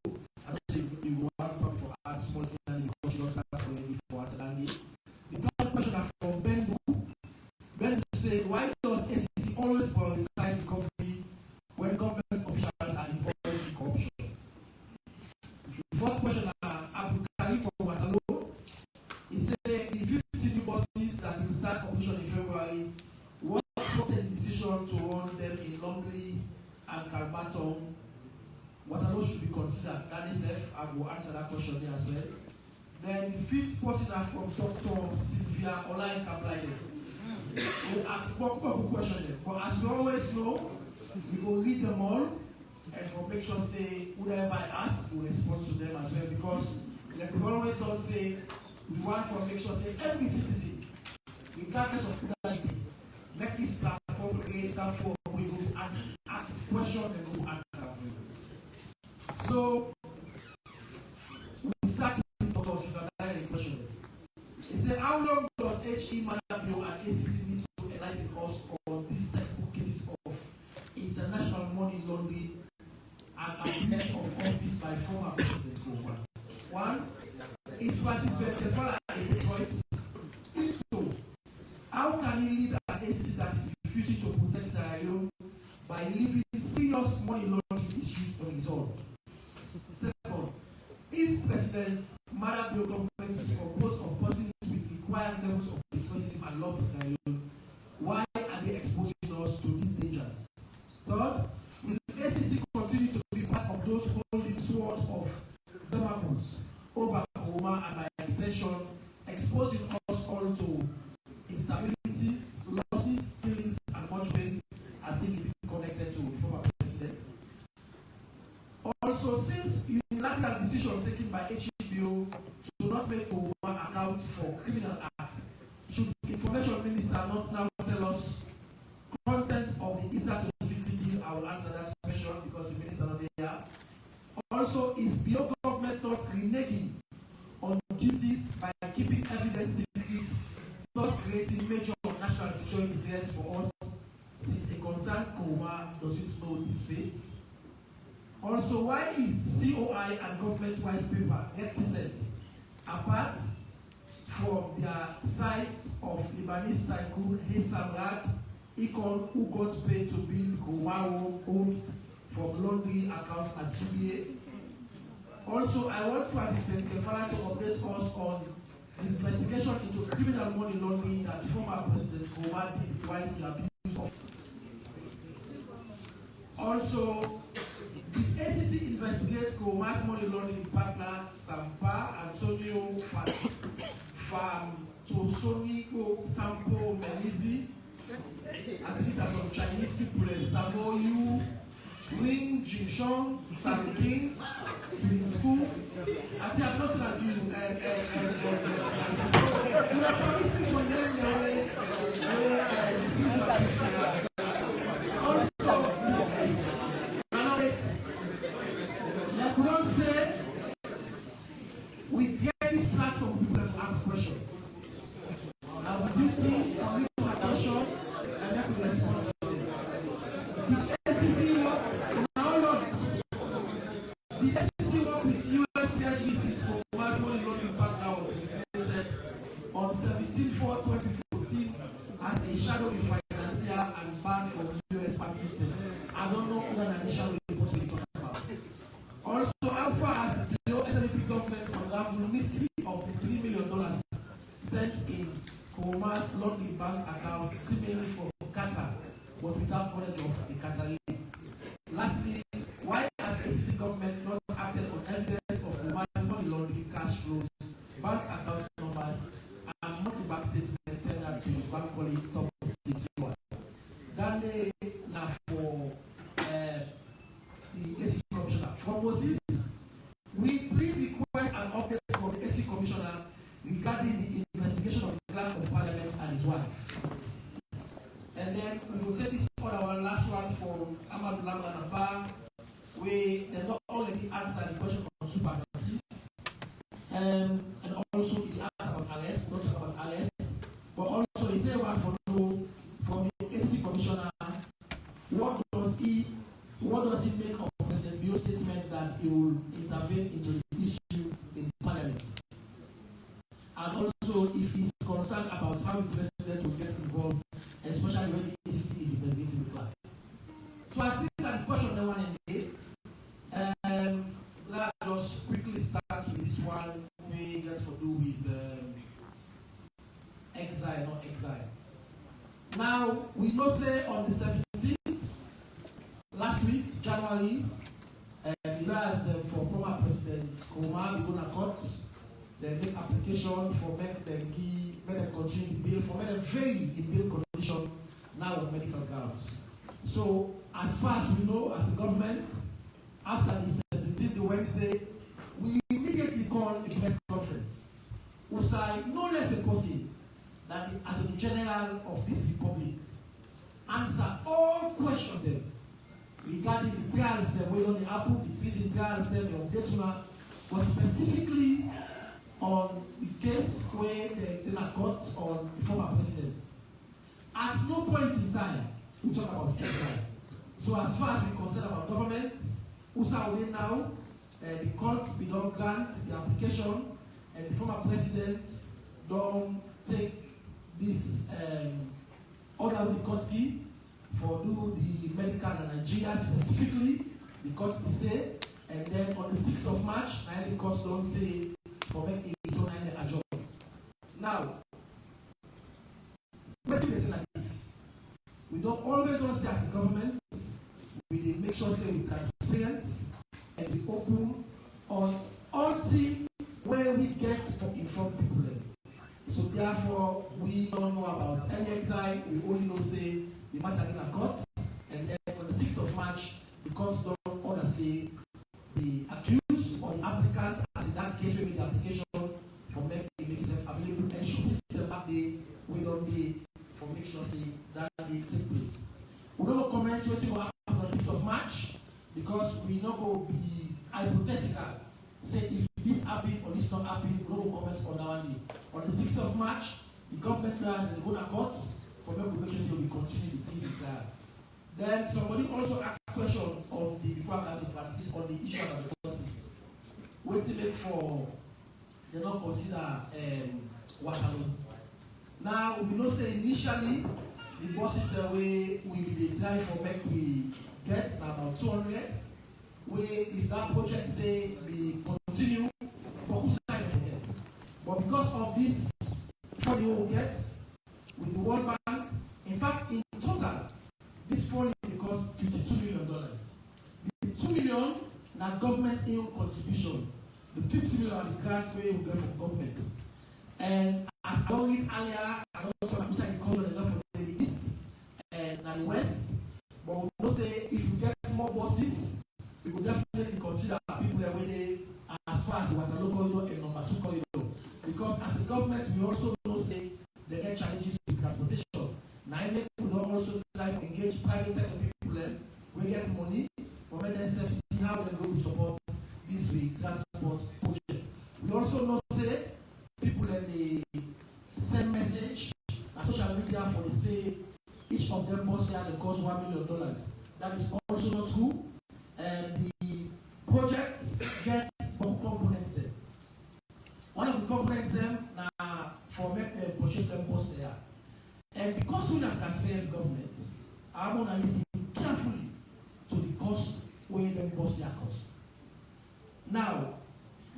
I don't say you will have to for our small thing because you don't start already for answering it. The third question is from Ben Bu. Ben Bu said, "Why does ACC always prioritize recovery when government officials are involved in corruption?" The fourth question is Abu Kari from Watalo. I will answer that question there as well. Then the fifth person are from Dr. Sylvia Online Kablide. We ask one question there. But as we always know, we will read them all and we'll make sure say whoever ask will respond to them as well, because like we always don't say we want to make sure say every citizen, regardless of who they be, make this platform create that form we will ask questions and we will answer. So we start with Dr. Sylvia question. He said, how long does HE Manabio and ACC need to enlighten us on these textbook cases of international money laundering and abuse of office by former President Obama? One, is Francis Kaifala a patriot? If so, how can he lead an ACC that is refusing to protect Sierra Leone by leaving serious money laundering issues unresolved? Second, if President Manabio government is composed of persons with required levels of patriotism and love for Sierra Leone, why are they exposing us to these dangers? Third, will the ACC continue to be part of those holding sword of Damocles over Roma and by extension exposing us all to instabilities, losses, killings, and much pain I think is connected to former president? Also, since unilateral decision taken by HBO to not make Roma account for criminal acts, should the information minister not now tell us content of the inter-security deal? I will answer that question because the minister not there. Also, is BO government not reneging on duties by keeping evidence secret, thus creating major national security threats for us, since a concerned Roma doesn't know this fate? Also, why is COI and government white paper reticent, apart from their site of Lebanese tycoon Hessam Rad, Econ, who got paid to build Kowao homes from laundry accounts at Subiye? Also, I want President Kaifala to update us on the investigation into criminal money laundering that former President Kowao did while he abused of. Also, did ACC investigate Kowa's money laundering partner Sampa Antonio Tosonico Sampo Melizi? At least as some Chinese people in Samoyu, Ring Jinshong, Sam King, Twin School. I think I'm not saying that you probably speak on them like we don't say, we get this platform for people to ask questions. Our duty for you to ask questions and that we respond to them. The SEC work, how long? The SEC work with US CHVCs for mass money laundering partner was implemented on 17/4/2014 as a shadowy financier and banned from the US bank system. I don't know what an additional report we're talking about. Also, how far as the SNP government unraveled the mystery of the $3 million sent in Koma's laundry bank account, seemingly from Qatar, but without knowledge of the Qatari? Lastly, why has the ACC government not acted on evidence of Koma's money laundering cash flows, bank account numbers, and multi-bank statements tendered to the bank colleague Top 61? Then now for the AC Commissioner. From Moses, we please request an update from the AC Commissioner regarding the investigation of the clerk of Parliament and his wife. And then we will take this for our last one from Hamada and Abba, where they not already answered the question on super notice. And also the answer about arrest, not talk about arrest, but also he said one for no from the AC Commissioner. What does he make of President Bio's statement that he will intervene into the issue in Parliament? And also if he's concerned about how the President will get involved, especially when the ACC is investigating the clerk. So I think that the question number one in there, let us quickly start with this one, we get to do with exile, not exile. Now, we know say on the 17th, last week, January, we asked them for former President Koma, we go to court, they make application for make them continue the bill, for make them vary the bill condition now on medical grounds. So, as far as we know, as a government, after the 17th Wednesday, we immediately call a press conference. We say no less a person than the Attorney General of this republic answer all questions regarding the trials that were on the Apple, the treason trials that were on Detuna, but specifically on the case where they got on the former president. At no point in time, we talk about exile. So as far as we're concerned about government, Usa now, the court, we don't grant the application, and the former president don't take this order with the court key for do the medical in Nigeria specifically, the court will say, and then on the 6th of March, the court don't say for make it to a job. Now, what we say like this, we don't always say as a government, we make sure say we transparent and we open on all things where we get to inform people. So therefore, we don't know about any exile, we only know say the matter in a court, and then on the 6th of March, the court don't order say the accused or the applicant, as in that case, we make the application for make it available and should be back day, we don't be for make sure say that they take place. We don't comment what will happen on the 6th of March because we not go be hypothetical. Say if this happen or this not happen, we don't comment on that one day. On the 6th of March, the government lawyers and go to court for make sure we continue the things inside. Then somebody also asked a question on the before I to Francis on the issue of the bosses. What's it make for they not consider Waterloo? Now we know say initially the bosses the way we will try for make we get about 200. Where if that project say we continue, for who side we get. But because of this, for the whole get with the World Bank, in fact in total, this funding cost $52 million. The $2 million now government in contribution. The $50 million are the grants where we get from government. And as I read earlier, I don't talk about the corner enough from the east and the west. But we will say if you get more buses, we will definitely consider people that way they as far as the Waterloo corridor and number 2 corridor. Because as a government, we also know say they get challenges with transportation. Now we don't also try to engage private sector people we get money for themselves see how they go to support this week transport project. We also know say people they send message on social media for they say each of them must have the cost $1 million. That is also not true. And the project gets one components there. One of the components them for make them purchase them bus there. And because we are transparent government, I want to listen carefully to the cost where them bus their cost. Now,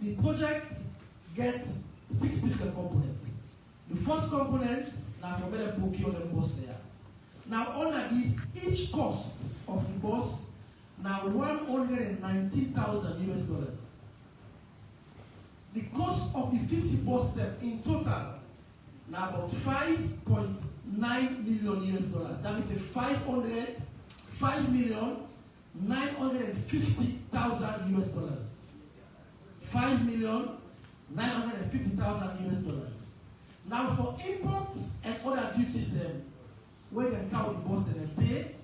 the project gets 6 different components. The first component now for me to procure them bus there. Now under this, each cost of the bus now $119,000. The cost of the 50 bus step in total now about $5.9 million. That is a $5,950,000. $5,950,000. Now for imports and other duties then, where they count the bus and they pay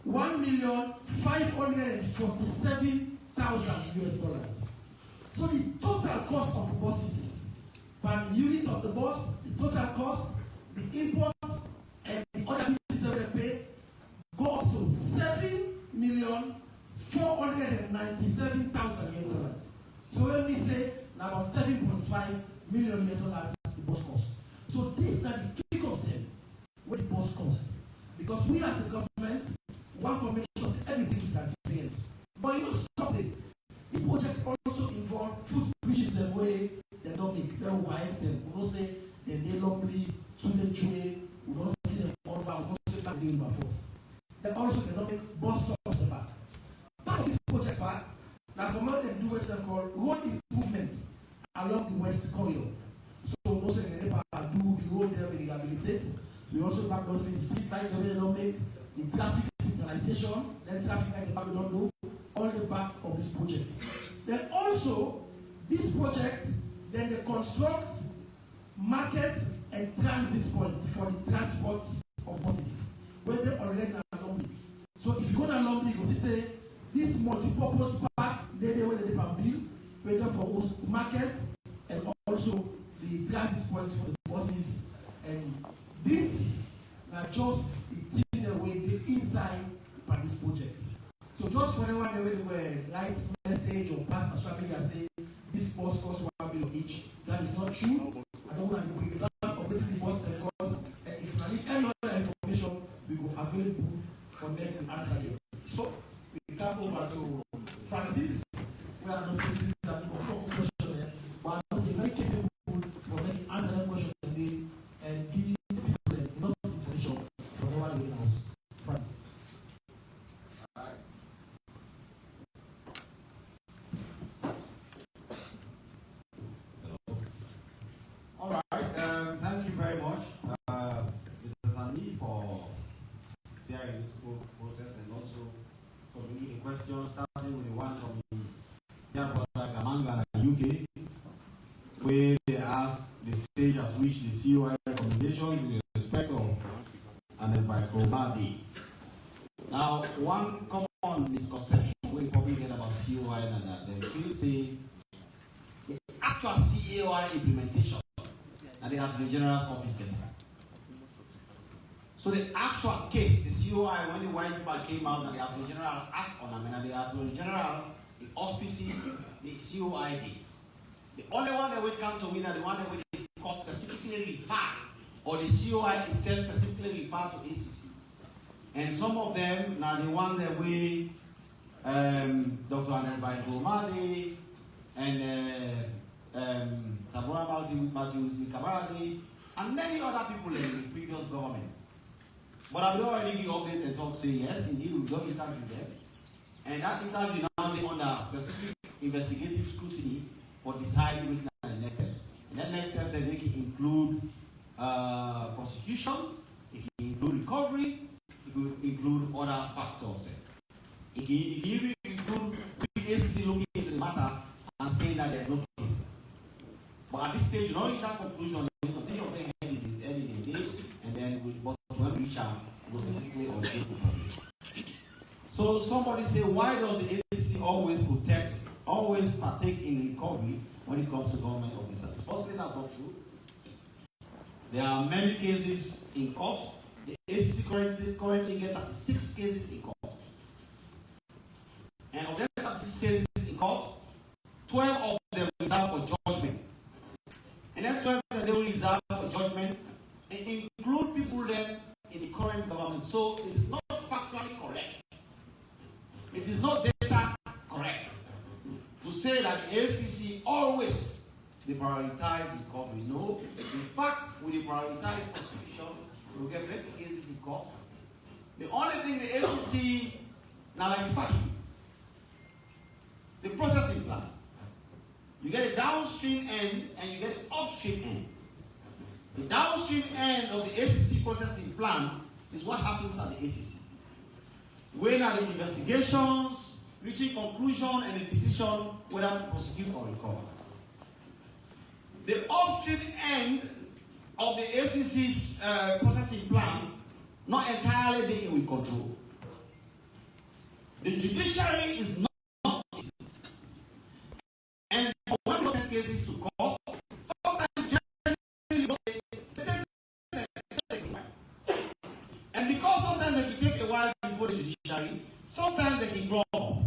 $1,547,000. So the total cost of the buses per unit of the bus, the total cost, the imports and the other duties that they pay go up to $7,497,000. So when we say now about $7.5 million the bus cost. So these are the figures then what the bus cost. Because we as a government want to make sure everything is transparent. But you don't stop it. This project also involves footbridges the way they don't make them wise them. We don't say they lovely to the tree, we don't see them all about, we don't say that they will force. They also cannot make bus stops the back. Part of this project part, now for more than do what they call road improvement along the west corridor. So most of the NEPA do the road there, we rehabilitate. We also back those in the street light the way they don't make, the traffic signalization, then traffic light the back we don't know, all the back of this project. Then also, this project, then they construct market and transit points for the transport of buses, where they already are Lombi. So if you go to Lombi, you will say, this multi-purpose park, they will build, where they for host market and also the transit points for the buses. And this now just it's the way the inside by this project. So just for the one the way they were lights message or past traffic and say this bus costs 1 million each. That is not true. I don't want to bring it down operating the bus because if you need any other information, we will available for them to answer you. So we come over to Francis. We are not saying that we will question there, but I'm very capable for them to answer that question today and give people enough information for the one in the house. Francis. All right. Thank you very much, Mr. Sani, for steering this process and also for bringing the questions, starting with the one from the airport Gamanga, UK, where they ask the stage at which the COI recommendations with respect of and by Hamada. Now, one common misconception we probably get about COI and that they feel say the actual COI implementation and the Attorney General's office getting. So the actual case, the COI, when the white paper came out and the Attorney General act on them, and the Attorney General, the auspices, the COI did. The only one that would come to me are the one that would the court specifically refer, or the COI itself specifically refer to ACC. And some of them, now the one that we, Dr. Hamada and Tabora Matthews Kabarade, and many other people in the previous government. But I will already give updates and talk, say yes, indeed, we got interview them. And that interview now be under specific investigative scrutiny for deciding which are the next steps. And that next steps they can include prosecution, it can include recovery, it could include other factors. It can even include the ACC looking into the matter and saying that there's no case. But at this stage, you don't reach that conclusion until many of them end in the day, and then when we reach out, we'll basically on the public. So somebody say, why does the ACC always partake in recovery when it comes to government officers? Firstly, that's not true. There are many cases in court. The ACC currently gets 36 cases in court. And of them 36 cases in court, 12 of them reserved for judgment. And then 12 of them they will reserve for judgment and include people then in the current government. So it is not factually correct. It is not data correct to say that the ACC always they prioritize recovery. No. In fact, when they prioritize prosecution, we will get plenty cases in court. The only thing the ACC, now like the factory, it's a processing plant. You get a downstream end and you get an upstream end. The downstream end of the ACC processing plant is what happens at the ACC. When are the investigations, reaching conclusion and a decision whether to prosecute or recover. The upstream end of the ACC processing plant not entirely there with control. The judiciary is not easy. And when we send cases to court, sometimes generally and because sometimes they can take a while before the judiciary, sometimes they can clog up.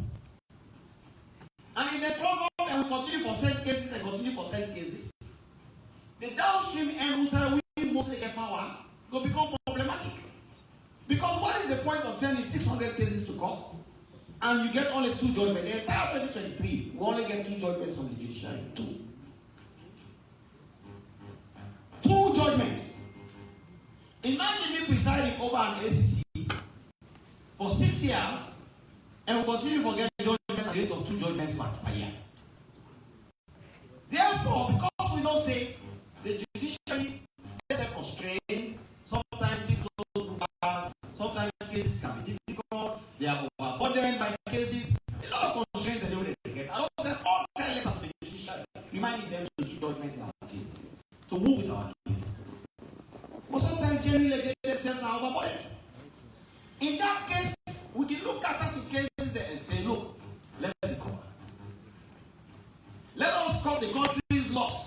And if they clog up and we continue for send cases and continue for send cases, the downstream end who say we mostly get power will become problematic. Because what is the point of sending 600 cases to court and you get only 2 judgments? The entire 2023, we only get 2 judgments from the judiciary. 2 judgments. Imagine me presiding over an ACC for 6 years and we continue to get judgment at the rate of 2 judgments per year. therefore, because we don't say the judiciary is constrained, sometimes things don't move fast, sometimes cases can be difficult, they are overburdened by cases, a lot of constraints that they will get. I also said all kind of letters to the judiciary, reminding them to give judgment in our cases, to move with our cases. But sometimes generally they themselves are overburdened. In that case, we can look at certain cases and say, look, let's recover. Let us cut the country's loss.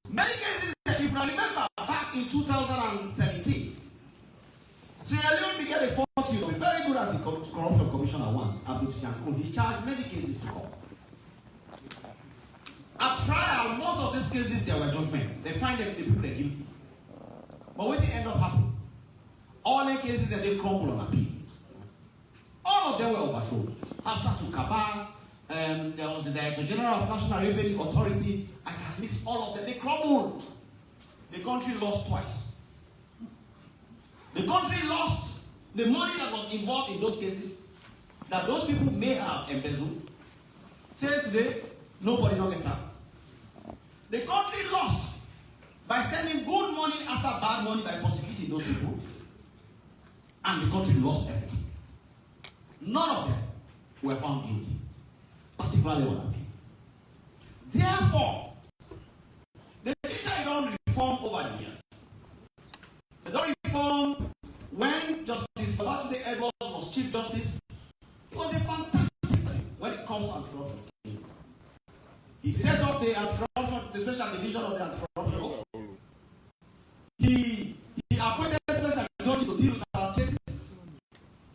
Many cases, if you remember, back in 2017, Sierra Leone began a fortune of very good as a corruption commissioner once, and he charged many cases to court. At trial, most of these cases, there were judgments. They find the people are guilty. But what end up happening? All the cases that they crumble on appeal. All of them were overthrown. After to Kabal, there was the Director General of National Revenue Authority. I can list all of them. They crumbled. The country lost twice. The country lost the money that was involved in those cases that those people may have embezzled. Till today, nobody knows it out. The country lost by sending good money after bad money by prosecuting those people. And the country lost everything. None of them were found guilty, particularly on appeal. Therefore, the judiciary don't reform over the years. They don't reform when Justice Olatunde Edwards was Chief Justice. It was a fantastic thing when it comes to anti-corruption cases. He set up the anti-corruption, the special division of the anti-corruption law. He appointed special judges to deal with our cases.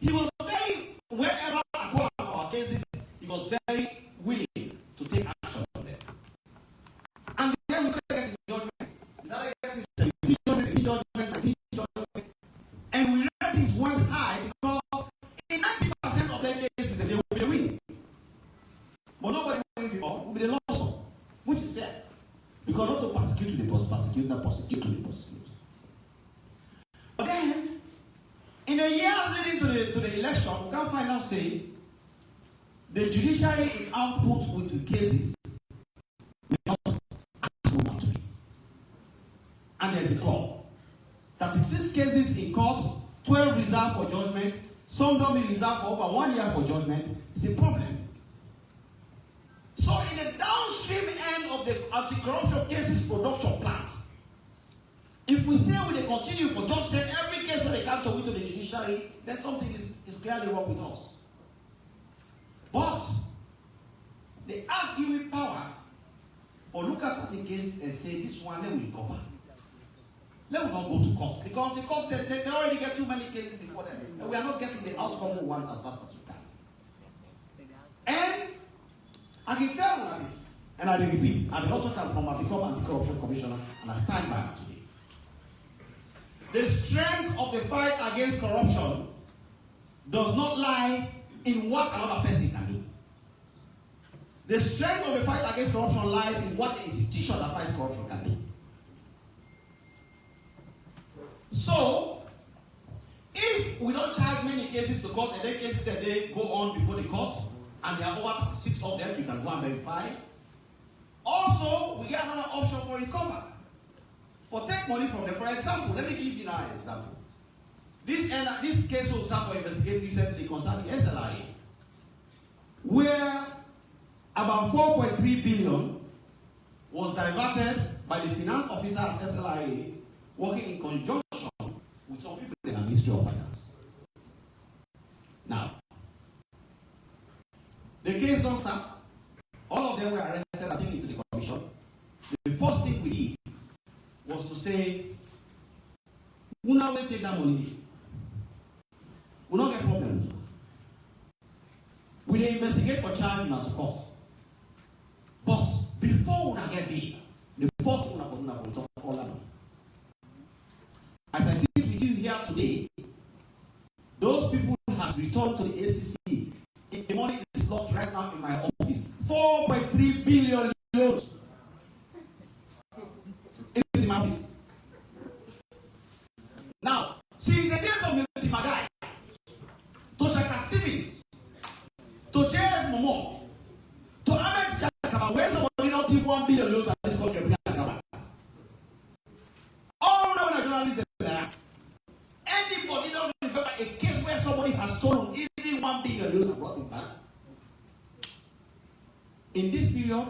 He was very, wherever I call our cases, he was very willing to take action on them. And then we started getting judgment. We started getting 17 judgments, and we ratings went high because in 90% of their cases they will be the win. But nobody wins it all. Will be the loss, which is fair. Because not to persecute the prosecute, not prosecute to the prosecute. But then, in the years leading to the election, we can find out saying the judiciary output with the cases may not output to it. And there's a flaw. 36 cases in court, 12 reserved for judgment, some don't be reserved for over 1 year for judgment. It's a problem. So in the downstream end of the anti-corruption cases production plant, if we say we continue for just send every case when they come to the judiciary, then something is clearly wrong with us. But they are given power for look at certain cases and say this one let we recover. Let me not go to court because the court they already get too many cases before them, and we are not getting the outcome we want as fast as we can. And I can tell you this, and I will repeat, I will not talk from I become anti-corruption commissioner, and I stand by it today. The strength of the fight against corruption does not lie in what another person can do. The strength of the fight against corruption lies in what the institution that fights corruption can do. So, if we don't charge many cases to court, and then cases that they go on before the court, and there are over 36 of them, you can go and verify. Also, we get another option for recover. For take money from them. For example, let me give you now an example. This case was started to investigate recently concerning SLRA, where about 4.3 billion was diverted by the finance officer at SLRA working in conjunction with some people in the Ministry of Finance. Now, the case don't stop. All of them were arrested and taken to the commission. The first thing we did was to say, we now will take that money. We don't get problems. We investigate for charging at the cost. But before we get there, the first thing we talk all that. As I sit with you here today, those people have returned to the ACC. The money is locked right now in my office. 4.3 billion euros. It's in my office. Now, since the days of Milton Magai, to Shaka Stevens, to J.S. Momo, to Ahmed Jakaba, where somebody not 1 billion euros that this country can cover. All the journalists there, anybody don't remember a case where somebody has stolen even 1 billion euros and brought it back. In this period,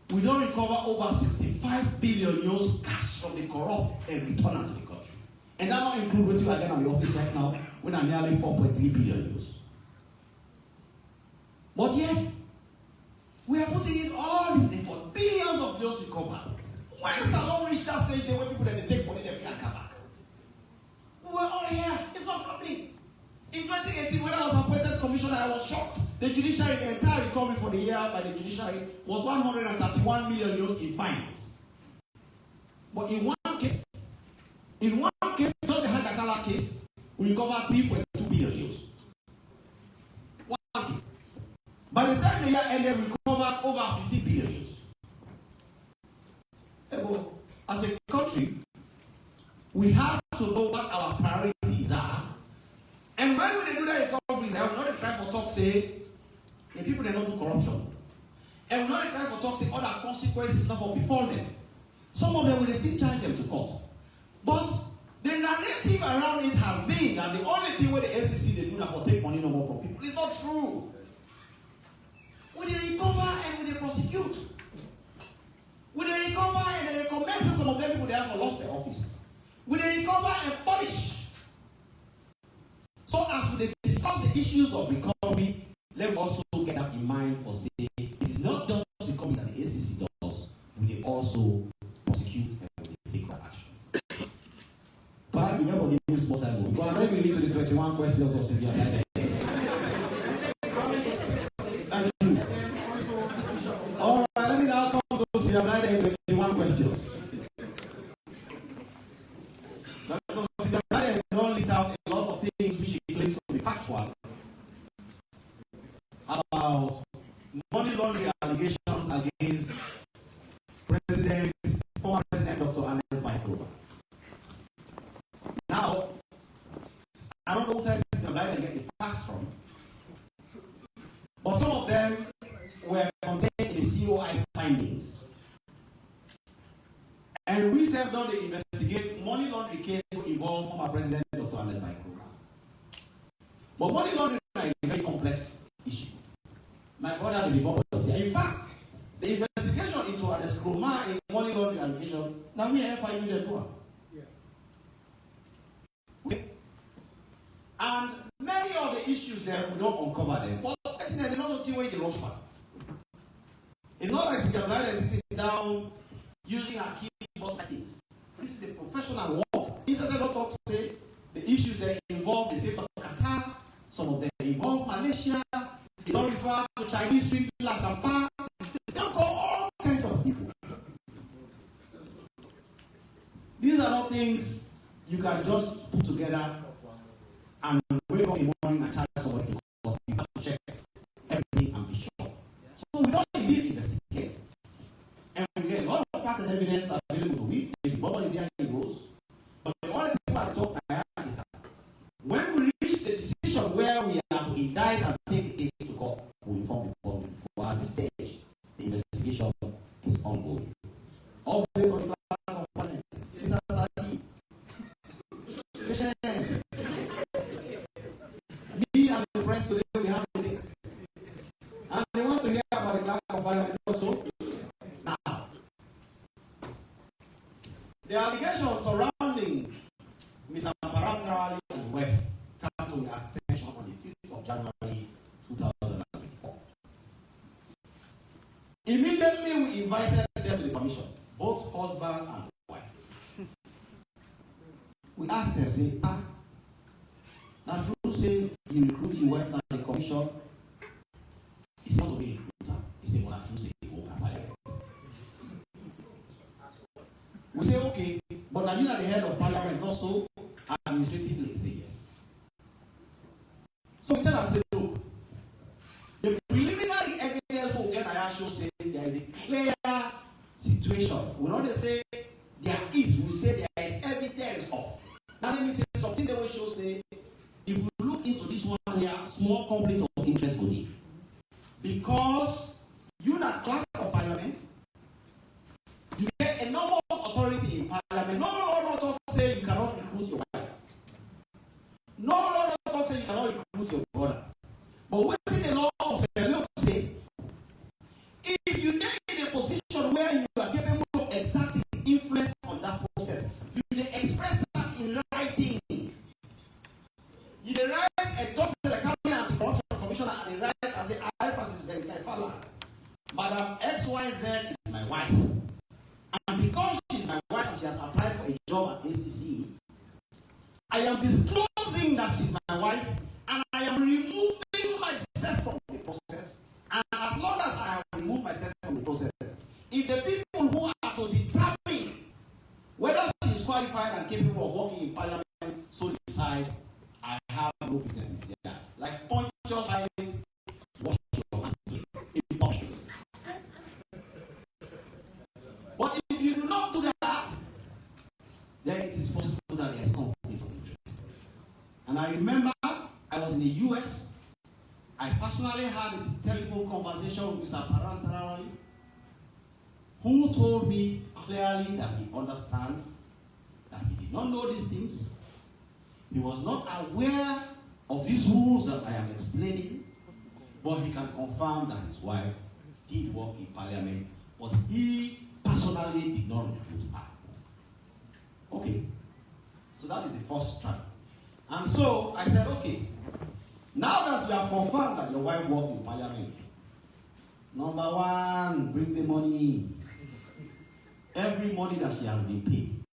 we don't recover over 65 billion euros cash from the corrupt and return it to the country. And that not include what you are getting at the office right now, when are nearly 4.3 billion euros. But yet, we are putting in all this effort, billions of euros recovered. When does Salon reach that stage where people that they take money they can't come back? We were all here. It's not happening. In 2018, when I was appointed commissioner, I was shocked. The judiciary, the entire recovery for the year by the judiciary was 131 million euros in fines. But in one case, just the Kaifala case, we recovered 3.2 billion euros. One case. By the time the year ended, we recovered over 50 billion euros. As a country, we have to know what our priorities are. And when we do that recovery, I will not try for talk say the people they don't do corruption. And we will not try for talk say other consequences not for befall them. Some of them will still charge them to court. But the narrative around it has been that the only thing where the SEC they do now for take money no more from people. It's not true. When they recover and when they prosecute, when they recover and they recommend some of them people they have lost their office. When they recover and punish. So as we discuss the issues of recovery, let me also get that in mind for saying it is not just recovery that the SEC does, we also prosecute and we take that action. But you never give me small time. We are ready to the 21 questions of Civic. Thank you. All right, let me now come to Civic 21 questions. Because Civic don't list out a lot of things which he claims to be factual about money laundering allegations against former President Dr. Ernest Michael. Now, I don't know who says Biden get the facts from, but some of them were contained in the COI findings. And we said that they investigate money laundering case to involve former President Dr. Ernest Michael. But money laundering is a very complex issue. My brother, the report was here. In fact, the investigation into Ernest Kroma in money laundering allegation, now we are FIU the door. Okay. And many of the issues there, we don't uncover them. But I think they don't see where they rush back. It's not like Civic is sitting down using a keyboard things. This is a professional work. This is a lot of say the issues that involve the state of Qatar, some of them involve Malaysia, they don't refer to Chinese swindlers and power. They don't call all kinds of people. These are not things you can just put together and wake up in the morning and charge somebody. You have to check everything and be sure. So we don't really investigate. And we get a lot of facts and evidence available to me. The bubble is here and it goes. But the only thing I talk about is that when we reach the decision where we have to indict and take the case to court, we inform the public. But at this stage, the investigation is ongoing. All based on the plan of finance. Me and the press today, we have it. And they want to hear about the clerk of finance also. Now, the allegations surrounding Mr. Paratra and WEF come to the attention on the 5th of January 2024. Immediately, we invited them to the commission, both husband and wife. We asked them, say, now true say you recruit your wife now the commission. It's not to be recruiter. It's a one true say you go fire. We say okay, but now you are the head of parliament, not so administratively say yes. So we tell us, look, the preliminary evidence will get I show say there is a clear situation. We not say there is, we say there is evidence of. Now let me say something that will show say if we look into this one here, small conflict of interest going in. Because you not clerk of parliament, Madam XYZ is my wife. And because she's my wife and she has applied for a job at ACC, I am disclosing that she's my wife and I am removing myself from the process. And as long as I have removed myself from the process, if the people who are to determine whether she is qualified and capable of working in parliament so decide, I have no business there. Like Pontius Pilate, wash your hands in public. But if you do not do that, then it is possible that there is conflict of interest. And I remember I was in the US. I personally had a telephone conversation with Mr. Parantarawali, who told me clearly that he understands that he did not know these things. He was not aware of these rules that I am explaining, but he can confirm that his wife did work in parliament, but he personally did not recruit her. Okay, so that is the first strand. And so I said, okay, now that we have confirmed that your wife worked in parliament, number one, bring the money. Every money that she has been paid.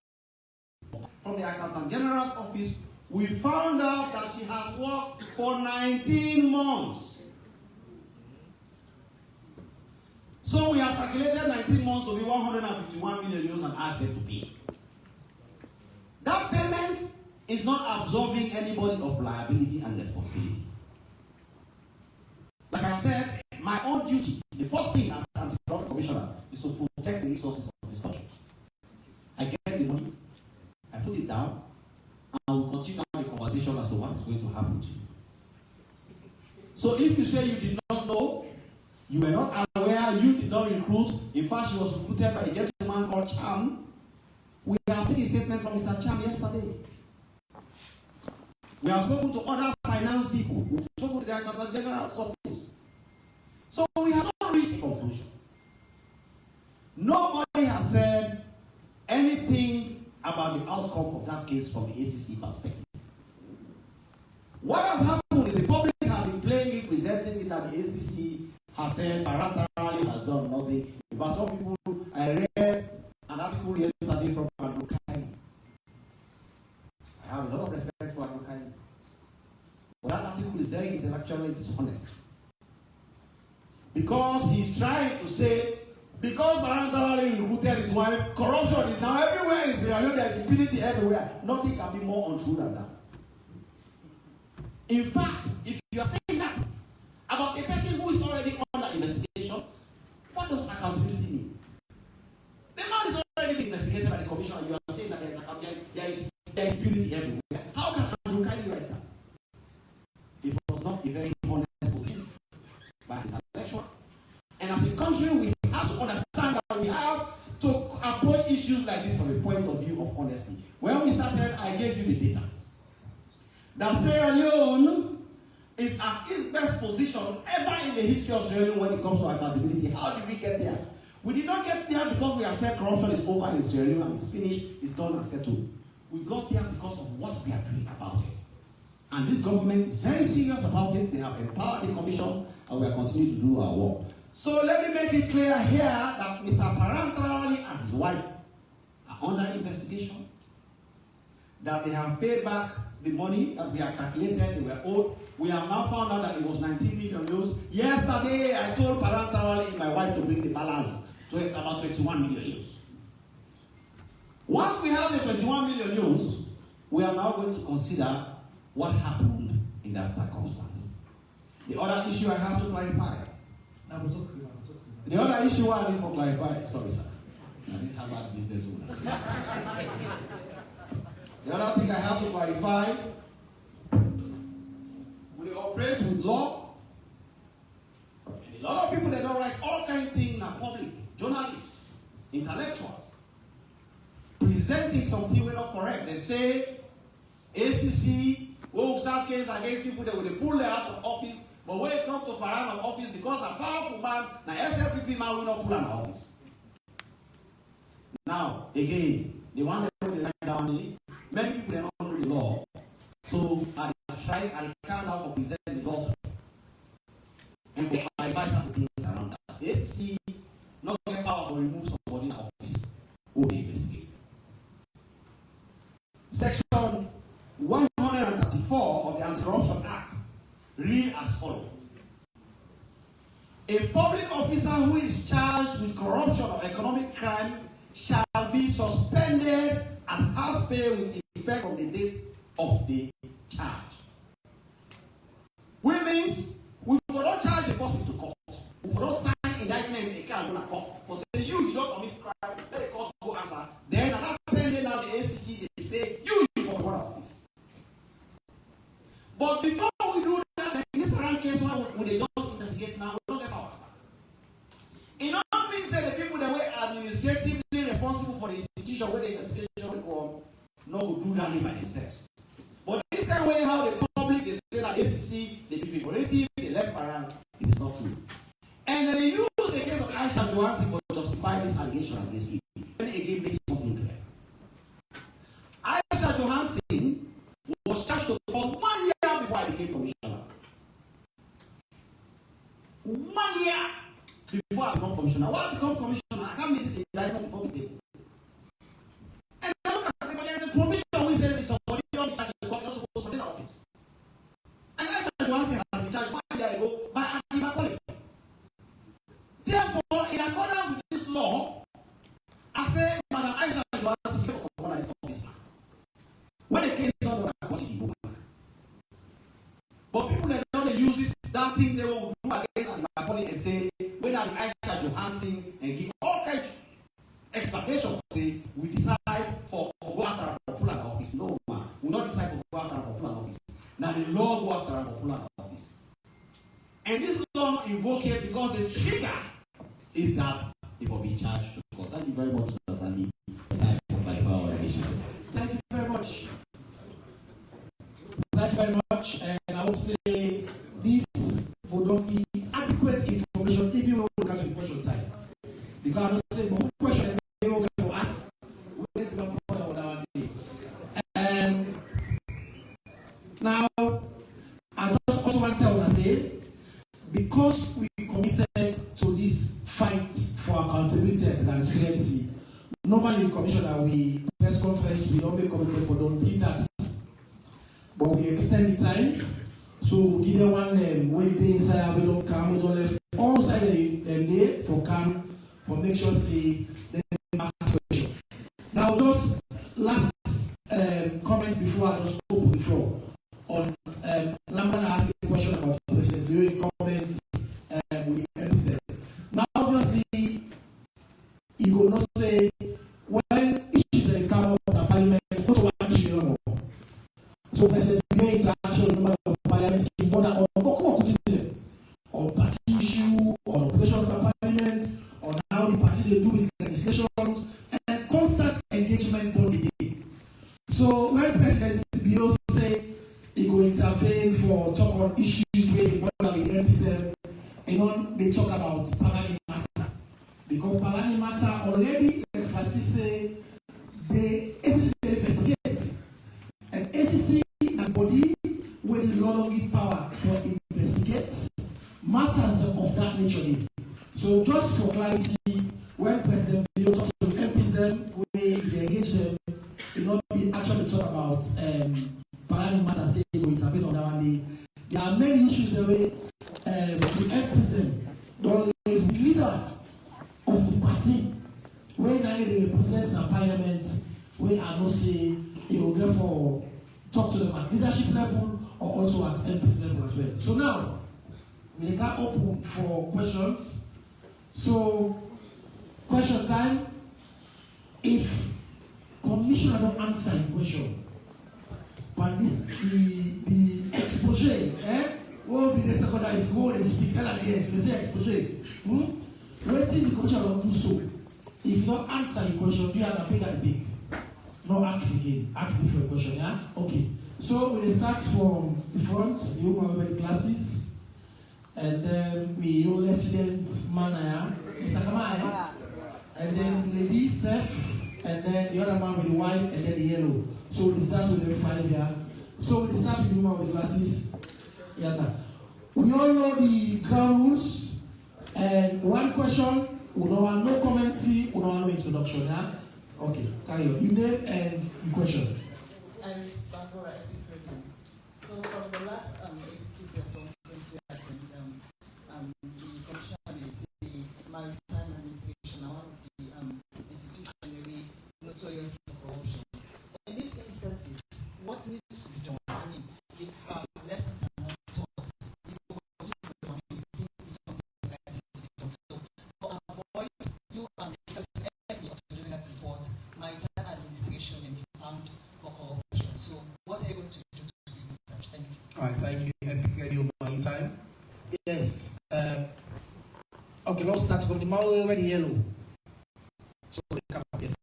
From the Accountant General's office, we found out that she has worked for 19 months. So we have calculated 19 months to be 151 million euros and asked them to pay. That payment is not absolving anybody of liability and responsibility. Like I said, my own duty, the first thing as anti-corruption commissioner is to protect the resources of this country. I get the money, I put it down, and we'll continue the conversation as to what is going to happen to you. So if you say you did not know, you were not aware, you did not recruit, in fact she was recruited by a gentleman called Cham, we have taken a statement from Mr. Cham yesterday. We have spoken to other finance people, we've spoken to the Accountant General's office. So we have not reached a conclusion. Nobody has said anything about the outcome of that case from the ACC perspective. What has happened is the public has been playing it, presenting it that the ACC has said Parantarawali has done nothing. But some people, I read an article yesterday from Adukai. I have a lot of respect for Adukai. But that article is very intellectually dishonest. Because he's trying to say, because Parantarawali recruited his wife, corruption is now everywhere in Sierra Leone, there is impunity everywhere. Nothing can be more untrue than that. In fact, if you are saying that about a person who is already under investigation, what does accountability mean? The man is already being investigated by the commission and you are saying that there is impunity everywhere. How can Andrew Kylie write that? It was not a very honest position by his intellectual. And as a country, we have to understand that we have to approach issues like this from a point of view of honesty. When we started, I gave you the data. That Sierra Leone is at its best position ever in the history of Sierra Leone when it comes to accountability. How did we get there? We did not get there because we have said corruption is over in Sierra Leone and it's finished, it's done and settled. We got there because of what we are doing about it. And this government is very serious about it. They have empowered the commission and we are continuing to do our work. So let me make it clear here that Mr. Parantarawali and his wife are under investigation. That they have paid back the money that we have calculated they were owed. We have now found out that it was 19 million euros. Yesterday, I told Parantarawali and my wife to bring the balance to about 21 million euros. Once we have the 21 million euros, we are now going to consider what happened in that circumstance. The other issue I have to clarify. The other issue I need to clarify. Sorry, sir. Now, this Harvard business owner. The other thing I have to clarify, we operate with law, and a lot of people that don't write all kinds of things in the public, journalists, intellectuals, presenting something we're not correct. They say ACC will start case against people that will pull them out of office, but when it comes to Paran of office, because a powerful man, now SLPP man will not pull them out of office. Now, again, the one that will write down many people do not know the law, so I can't now present the law to them. And for my advice on things around that. The ACC not get power to remove somebody in office who will investigate. Section 134 of the Anti-Corruption Act read as follows. A public officer who is charged with corruption or economic crime shall be suspended and have pay with effect from the date of the charge. Which means we will not charge the person to court. We will not sign indictment in a crime to court. For say you don't commit crime, let the court go answer. Then another 10 days now the ACC they say you for one office. But before we do that, in this current case, when they don't investigate now, we don't get power. It don't mean that the people that were administratively responsible for the institution where the investigation will go on, no will do that by themselves. But this kind of way how the public they say that ACC, they be figurative, they left around, it is not true. And then they use the case of Aisha Johansson to justify this allegation against you. Let me again make something clear. Aisha Johansson was charged to court 1 year before I became commissioner. 1 year before I become commissioner. When I become commissioner, I can't make this indictment before the table. And I look and say, but there's a provision which says somebody don't be charged the court, not supposed to be in office. And Aisha Johansson has been charged 1 year ago by Akima College. Therefore, in accordance with this law, I say, Madam Aisha Johansson, you come on this office now. When the case is not done, I want you to go back. But people that don't use this, that thing they will do against Akima College and say, when are the Aisha Johansson and give all kinds of explanations, say, we decide for go after a popular office. No, man. We not decide for go after a popular office. Now the law go after a popular office. And this law invoked it because the trigger is that it will be charged to court. Thank you very much, Mr. Sandy. Thank you very much. Thank you very much. And I would say this would not be adequate information if you will look at the question time. Because I don't say more question they will get to ask. We need to come forward on our day. Now, I just also want to say, because we committed to this fight for accountability and transparency, normally in commissioner we press conference, we don't make commitment for don't do that. But we extend the time. So we give them one when they inside, we don't come, we don't left all side the day for come, for make sure see the question. Now just last comment before I just open the floor on Lamban asked a question about the president doing comments with everything. Now obviously you will not say when issues that come up in the parliament, it's not one issue anymore. So president interaction members of parliament in border on party issue, on operations of parliament, on how the party they do with legislations, and constant engagement on the day. So when President Bio say he will intervene for talk on issues where the border with MPs, they talk about Parani matter. Because Parani matter already, like Francis say, the ACC investigate. And ACC and body where the law don't give power for investigate matters of that nature. So just for clarity, when President Bio talks to MPs when they engage them, it not be actually talk about Parani matter say they will intervene on that one day. There are many issues the way the MPs the leader of the party when they represent the parliament, where I know say he will therefore talk to them at leadership level or also at MPs level as well. So now we can open for questions. So question time. If commissioner don't answer the question, but this the exposé, will be the secondary school and speak LRDS, we say exposé. Waiting the commissioner will do so. If you don't answer the question, you have to pick and pick. No, ask again. Ask different question, yeah? Okay. So we'll start from the front, the woman with the glasses, and then we all resident man, Mr. Kamai, and then the lady, Seth, and then the other man with the white, and then the yellow. So we'll start with the 5 here. So we'll start with the woman with the glasses. Yeah, we all know the ground rules, and one question We don't want no commentary, we don't want no introduction. Yeah? Okay, carry on. You name and your question. Iris Barbara Epic. So from the last ACC press conference we attended, the commission is the maritime administration, one of the institutions really notorious for corruption. In these instances, what needs to be done? I mean, if lessons are not taught, if you continue to do something like this to be done. So for avoid you because every opportunity that support maritime administration and be found for corruption. So what are you going to do to be research? Thank you. All right, thank you. Epic Radio Maritime. Yes. Okay, let's start from the Maui already yellow. So come up, yes.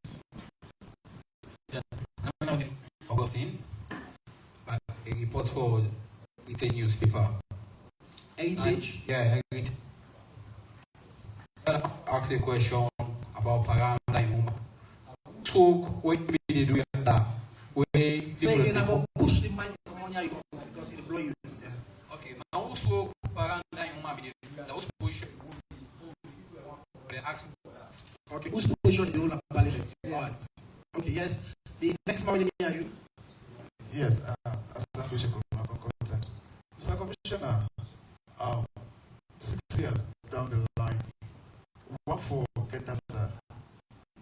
Yeah, I'm Augustine. A report for Heritage newspaper. Heritage? Yeah, Heritage. I asked a question about Paranda in Mumba. So, what we do that? Say again, I'm going to push the microphone on you because it'll blow you. Okay, now also Paranda in Mumba, the host position. They ask me for that. Okay, whose position the whole of parliament? All right. Okay, yes. The next morning are you? Yes, as a question times. Mr. Commissioner, 6 years down the line, what for get that?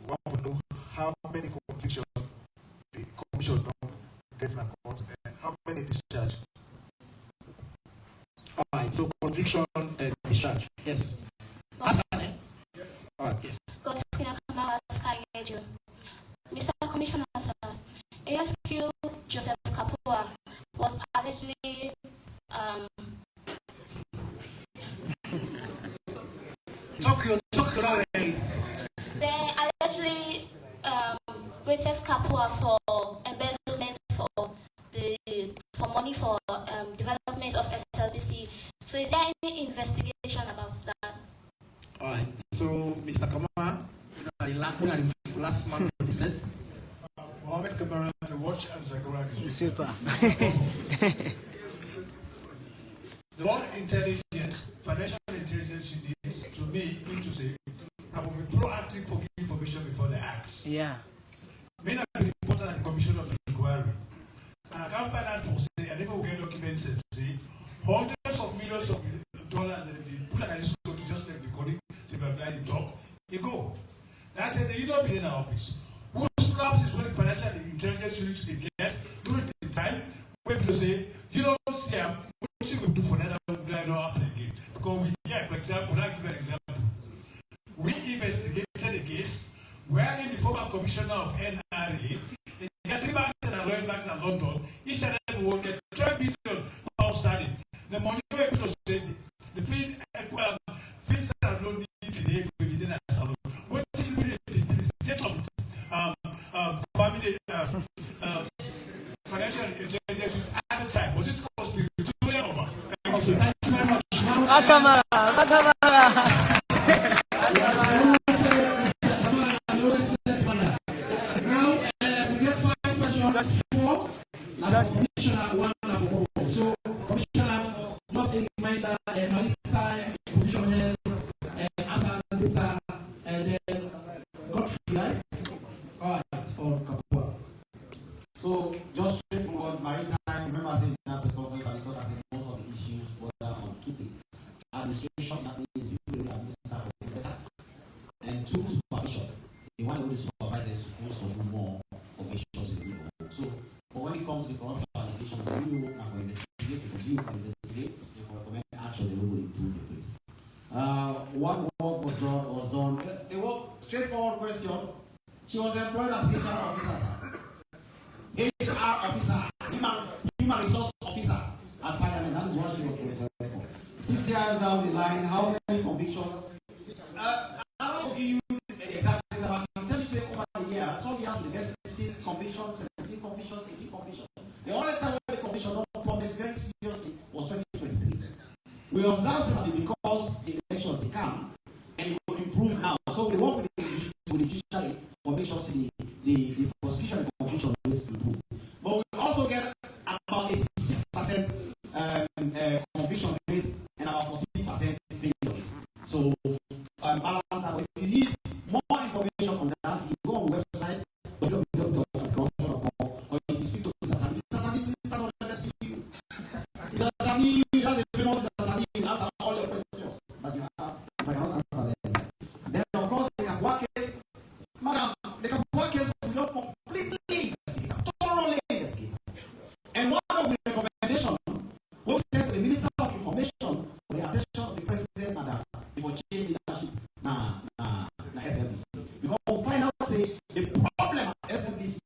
What for know how many convictions the commission don't get in court and how many discharge? All right, so conviction and discharge. Yes. That's her name? Yes. All right. Yeah. Mr. Commissioner, sir, ASQ Joseph Kapua was allegedly They allegedly Joseph Kapua for embezzlement for money for development of SLBC. So is there any investigation about that? All right. So Mr. Kamara, the last month he said. Mohammed Kamara, the watch and Zachariah. Super. The word intelligence, financial intelligence needs to me to say, I will be proactive for giving information before the acts. Yeah. May not be important at the commission of inquiry. And I can't find out for say, I never will get documents and say, hundreds of millions of dollars that the people that I just go to just like the colleague, so if I apply the job, you go. That's it, you don't be in our office. Who slaps is when financial intelligence unit they get during the time when people say, you don't see what you will do for that, don't happen again. Because we get, for example, I'll give you an example. We investigated a case wherein the former commissioner of NRA, in the 3 banks that are going back in London, each of them will get 12 billion pounds sterling. The money where people say the fees that don't need today within a salon. What is the state of family financial intelligence at the time? Was it conspiratorial or what? Thank you very much. Makamara. So, Commissioner, just a reminder, maritime, provision health, answer data, and then Godfrey, right? All right, for Kapua. So, just straightforward, maritime, remember I said in that press conference, I thought I said most of the issues border on 2 things. Administration, that means people who administer for better, and 2, supervision. The one who is supervised is supposed to do more operations in the neighborhood. So, but when it comes to corruption allegations, we work now for investigate, because you can investigate, if we recommend action, they will improve the place. One work was done. The work, straightforward question. She was employed as HR officer, sir. HR officer, human resource officer at Parliament. That is what she was employed for. 6 years down the line, how many convictions? I don't give you exactly, but I can tell you say over the year, some years we get 16 convictions, 17 convictions, 18 convictions. The only time when the conviction don't plummet very seriously was 2023. We observe simply because the elections they come and it will improve now. So we work with the judiciary for make sure the prosecution and conviction rates improve. But we also get about 86% conviction rate and about 14% failure rate. So balance that with SLBC. Because we'll find out, say, the problem at SLBC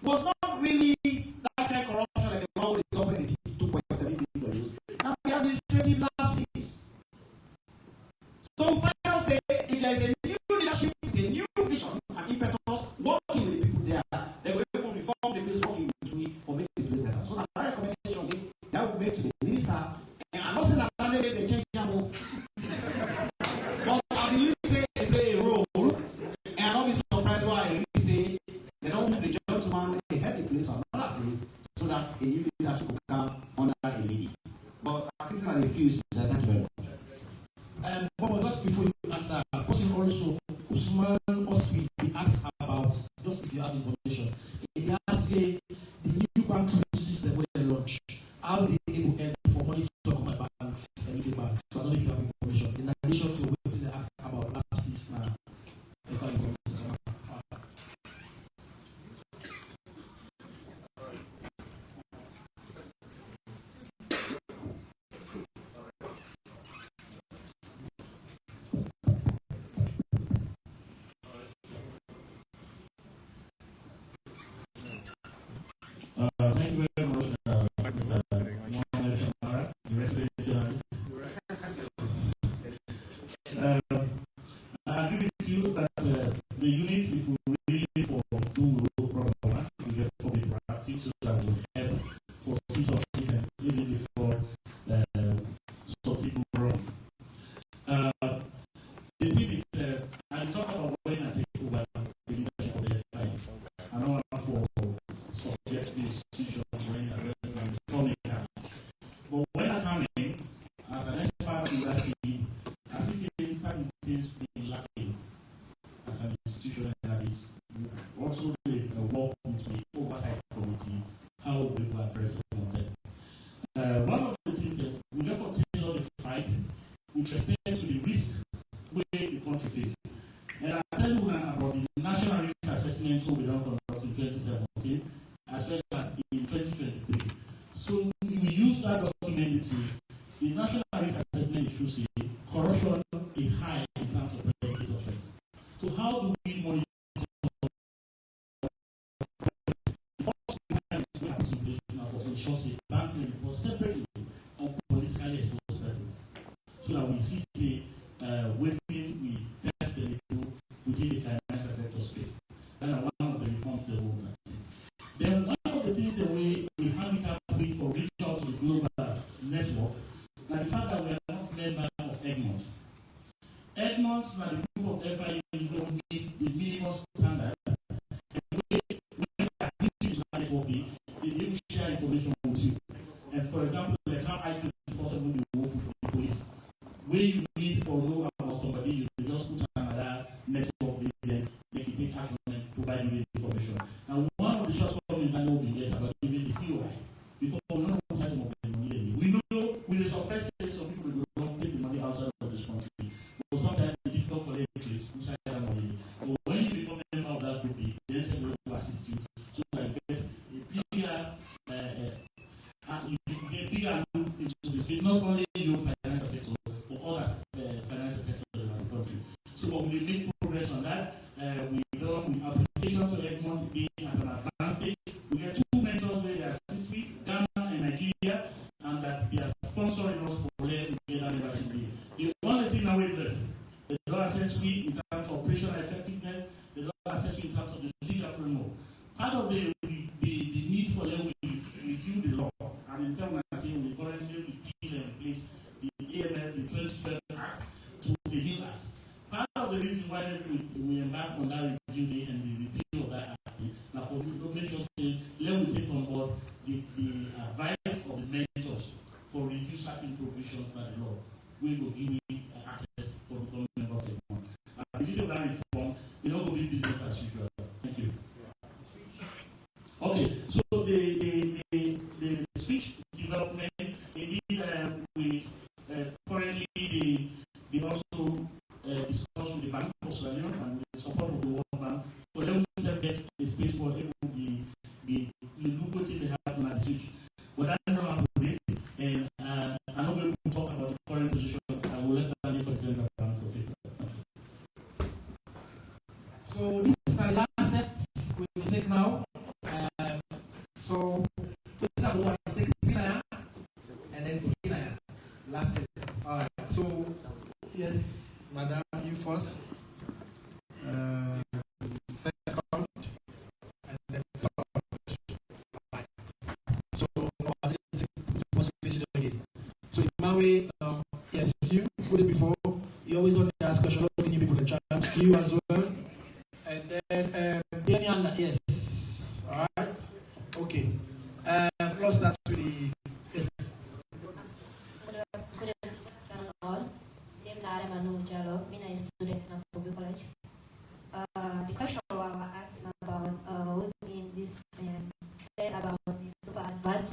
was not really that kind of corruption like the one with the government 2.7 billion. Now we have administrative lapses. So we'll find out, say, if there is a new leadership with a new vision and impetus working with the people there, they will be able to reform the place working with me for making the place better. So that recommendation that will make to the minister, and I'm not saying that they make the change. But I believe say they play a role, and I'll be surprised why I really say they don't move the gentleman, they head the place or another place, so that a new leadership will come under a lady. But I think that a few is thank you very much. But just before you answer, person also Usman Osfi asked about, just if you have information, he asked the new bank system where they launch, how they able to for money to come by banks and retail banks. So I don't know if you have information. In addition to what they ask about lapses now. Thank you very much, Mr. Hamada, the resident journalist. I agree with you that the unit, if we really for do program, we get for the proactive so that we help for season and even before something wrong. The thing is, I talk about when I take over the leadership of the FI. I don't want for subject the institution when assessment before we can. But when I come in, as an expert in that field, I see certain things being lacking as an institution that is also the work with the oversight committee, how we will address some of them. One of the things that we therefore tailor the fight with respect to the risk where the country faces. And I'll tell you now about the national risk assessment we don't conduct in 2017 as well as in 2023. So we use that document. The national risk assessment issues say corruption is high in terms of predicate offense. So how do we monitor for ensuring banking report separately on politically exposed persons? So that we see waiting we test the review within the financial sector space. That's one of the reforms the movement. Then one of the things that we handicap for reach out to the global network, now the fact that we are not members of Egmont. Egmont, now the group of FIUs don't meet the minimum standard. And when they are meeting to network, they will share information with you. And for example, like how I-24/7 will move from the police. Where you need for know about somebody, you just put another network, then they can take action and provide you the information. Now, one of the shortcomings that we get about even the COI, because we don't know what type of money. We know with the suspect some people will not take the money outside of this country. But sometimes it's difficult for them to trace who side that money. But when you become a member of that group, they say they will assist you. So that you get a bigger look into the space, not only your financial sector, but other financial sectors around the country. So we make progress on that. We done with application to Egmont being at an advanced stage. We get 2 mentors where they assist with Ghana and Nigeria, and that they are sponsoring us for where to get that membership deal. The only thing now is left. They don't assess we in terms of operational effectiveness, they don't assess we in terms of the legal framework. Part of the need for them to review the law, and in terms of we currently repeal and replace the AML, the 2012 Act, to the new Act. Part of the reason why we embark on that review day and the repeal of that Act, now for me, to make sure let me take on board the advice of the mentors for review certain provisions by the law. We will give you access for becoming a member of the government. And the reason that reform, we don't go be business as usual. Thank you. Okay, so the speech development, indeed, we currently they also discuss with the Bank of Sierra Leone and the support of the World Bank for them to get a space for them the lucrative they have on the switch. But I don't know how to do it, and I'm not going to talk about the current position. I will let that for the Central Bank for it. So this is the last set we will take now. So this is what we take 3 naira and then 3 naira. Last set. All right. So yes, Madam, you first. Second, and then third. Right. So I'll take the possibility again. So in my way, yes, you put it before. You always want to ask questions, giving people a chance. You as well. And then Daniel, yes. All right. Okay. Let's start with the yes. Good afternoon all. I'm Manu Jalo. I'm a student at Kobe College. The question I was asking about what this said about the super advance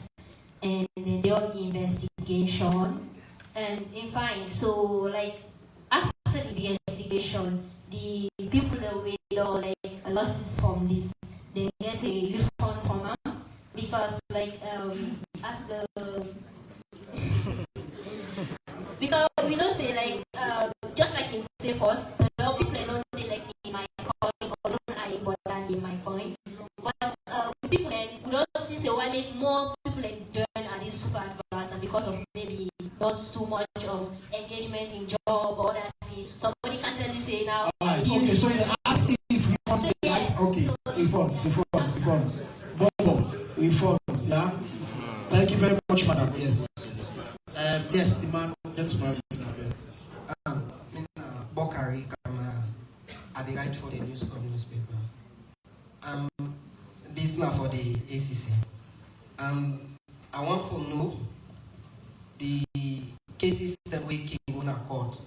and the investigation. And in fact, so like after the investigation, the people that we like losses from this, they get a refund from them because like as the because we don't say like just like in say first, a lot of people don't say like in my coin or don't I important in my coin, but people like we don't see say why make more people like join at this super advanced and because of maybe not too much of engagement in job or that thing. Somebody can tell you say now. Alright, okay, so you ask if reforms, so, yes, right? Okay, so reforms. Reforms, yeah? Thank you very much, madam. Yes. Yes, the man, gentleman. Bokari Kama, I write for the newspaper. This now for the ACC. I want to know the cases that we can go to court.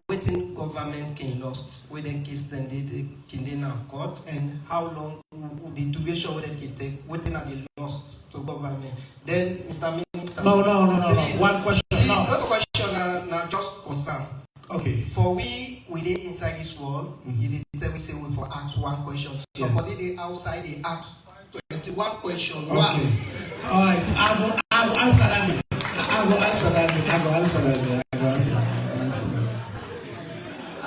Waiting government can lost, waiting case then they can then court, and how long the duration they can take, waiting at the lost to government. Then, Mr. Minister. No. One question. No. Not a question, now just concern. Okay. For we did inside this world, you did tell me say we for ask one question. Somebody they outside they ask 21 questions. Okay. All right. I will answer that. I will answer that. I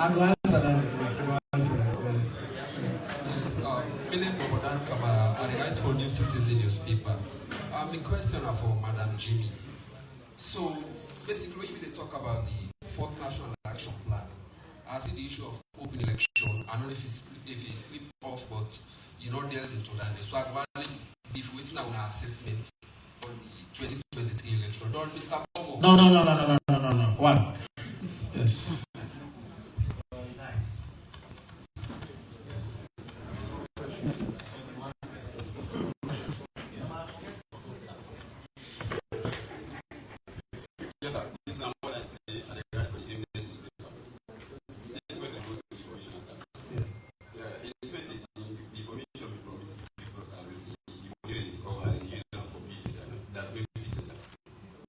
write for New Citizen newspaper. The question for Madam Jimmy. So basically, when they talk about the fourth national action plan, I see the issue of open election. I don't know if it flip off, but you're not delving into that. So I value if we're waiting on our assessment on the 2023 election. Don't Mr. Bobo. No. One. Yes. Yes, sir. This is what I say, and I write for the eminent newspaper. This question goes to the commissioner, sir. In the first instance, the commission will promise people and see you will really cover and use them for people that will fix it.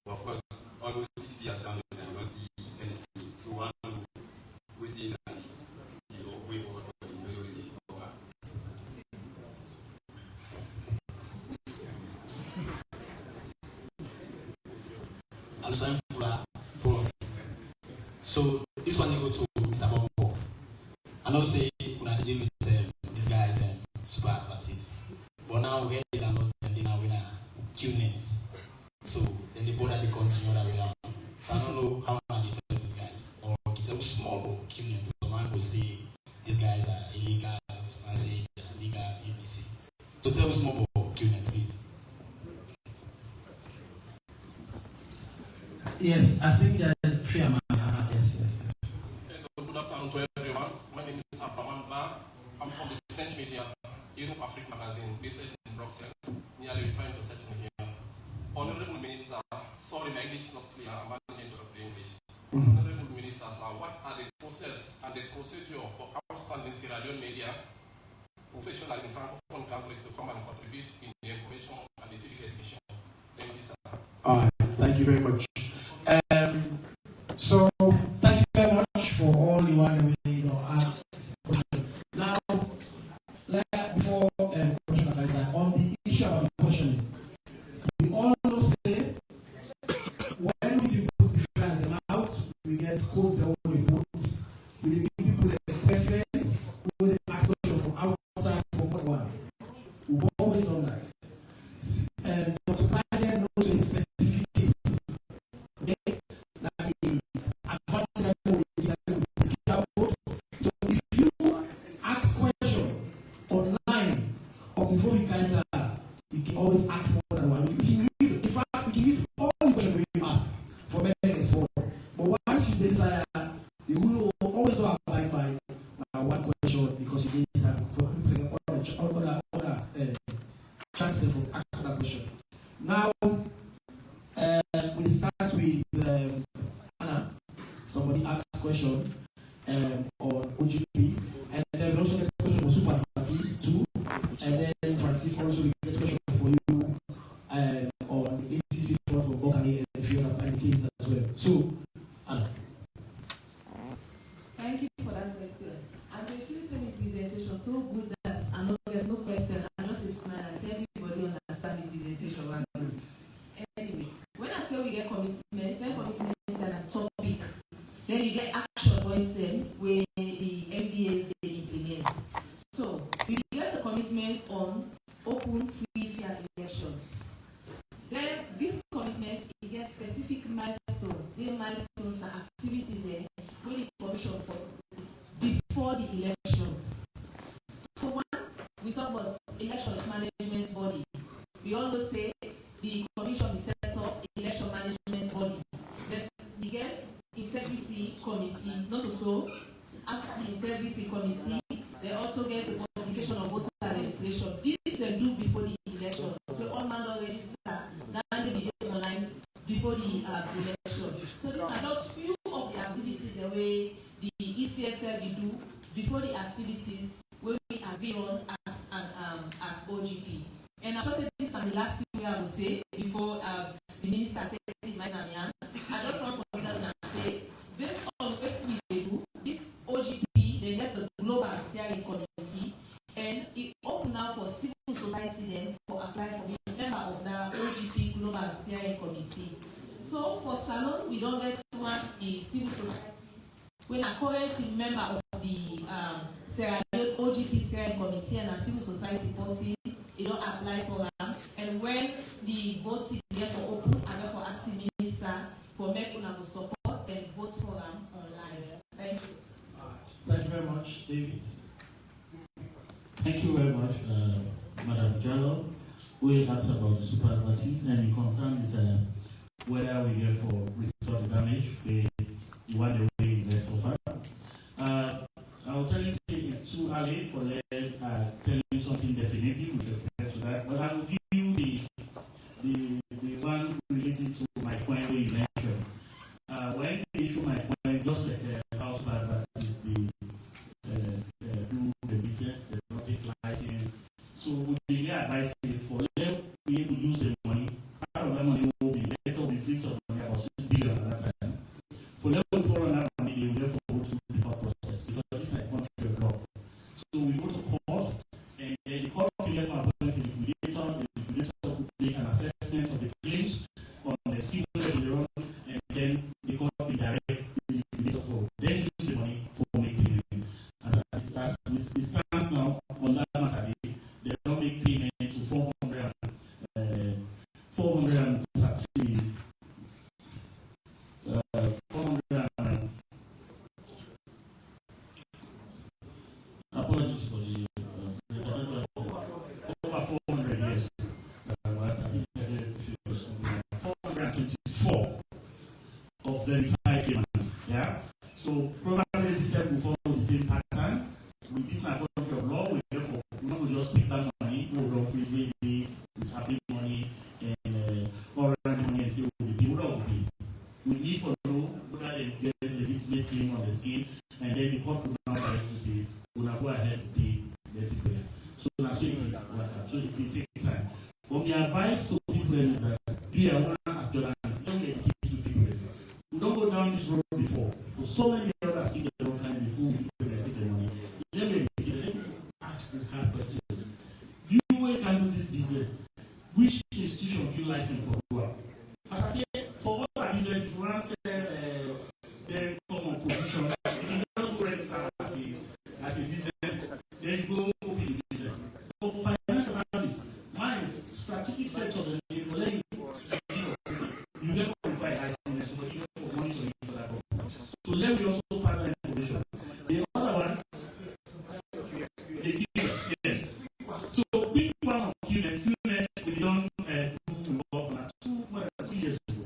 But of course, almost 6 years down the line, I don't see anything. So one within way forward for the really cover. So this one you go to Mr. Bobo. I know say when I deal with these guys and super advertises. But now we get them and then now we are QNets. So then the border they continue that way around. So I don't know how I defend these guys. Or it's a small QNets. So man will say these guys are illegal and say they are legal ABC. So tell us more about QNets, please. Yes, I think there is fair man. Yes. Good afternoon to everyone. My name is Abraham Ba. I'm from the French media, Europe Africa magazine, based in Brussels. Nearly trying to search me here. Honorable Minister, sorry, my English is not clear. I'm not going to interrupt the English. Honorable Minister, sir, what are the process and the procedure for outstanding Sierra Leone media professionals in Francophone countries to come and contribute in the information and the civic education? Thank you, sir. All right. Thank you very much. So thank you very much for all you want to ask. Now, before question on the issue of the questioning, we all know say when we put difference them out, we get scores their own reports. We give people a preference with the ask presentation so good that I know there's no question. I just smile and say everybody understand the presentation. Anyway, when I say we get commitments, then commitments are a topic. Then you get action points where the MDAs they implement. So we get a commitment on open, free, fair elections. Then this commitment it gets specific milestones. These milestones are activities there where the commission for before the elections. So one, we talk about elections management body. We always say the commission is set up election management body. We get integrity committee, not so. After the integrity committee, they also get the publication of voter registration. This they do before the election. So all man don't register, now they be online before the election. So these are just few of the activities the way the ECSL we do before the activities where we agree on as OGP. And I thought this is the last thing I will say before the minister takes my hand. I just want to consider and say, based on what we do, this OGP, then that's the Global Steering Committee, and it open now for civil society then for apply for being member of the OGP Global Steering Committee. So for Salon, we don't get one is civil society. When a current member of the Sierra Leone OGP Steering Committee and a civil society person, you don't apply for them. And when the votes is there for open, I go for asking minister for make una support and vote for them online. Thank you. Thank you very much, David. Thank you very much, Madam Jallo. We asked about the superlatives, and the concern is whether we get for restore the damage, what the way invest so far. I will tell you, it's too early for tell you something definitive with respect to that, but I will give you the one related to my point where you mentioned. When they issue my point, just like house versus the do the business, the project license. So we really advise for them to be able to use the money. Part of that money will be later will be free of money about 6 billion at that time. For them to follow that money, they will therefore go through the court process because this is a country of law. So we go to court, and the court will get my point to the liquidator will make an assessment of the claims on the scheme that they run, and then the court will direct the liquidator for then use the money for making payment. And it stands now on that matter. They don't make payment to 430 apologies for the over 400 years. I think 424 of verified payments. Yeah. So probably this will follow the same pattern. We did not country of law. We therefore not just take that money, we don't free with happy money and all money and say we will pay. We need for know whether they get a legitimate claim on the scheme, and then the court will now try to say we will go ahead to pay the people. So that's so it will take time. But the advice to people is that we are one assurance, don't educate to people. We don't go down this road before. For so many others in the long time before we take the money. Let me ask the hard questions. You can do this business. Which institution do you license for? As I say, for all our business, if you want to then come on position, you don't go register as a business, then go open the business. But for financial service, mine is strategic sector, for letting you get qualified license, but you get for monitoring for that government. So let me also partner information. The other one, the QNet, yes. So quick one of QNet we don't do work on 2 years ago.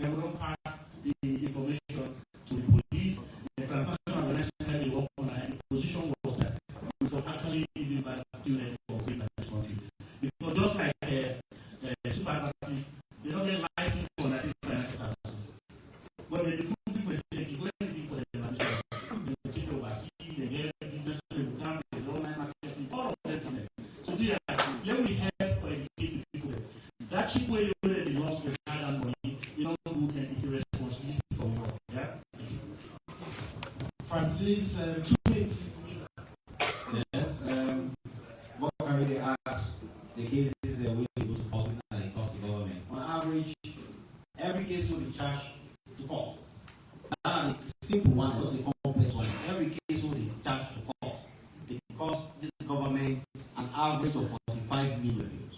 And we don't pass the information to the police. The transnational organization they work on and the position was that we were actually giving back QNet for great this country. Because just like super parties, they don't get license for financial services. But the food people say if you go anything for the administration, they will take overseas, they get business, they will come, they don't like marketing, all of that. So let me help for educating people. That cheap way you already lost with hard and money, you don't do and it's a responsibility for you. Yeah? Francis, 2 minutes. Yes. average of 45 million.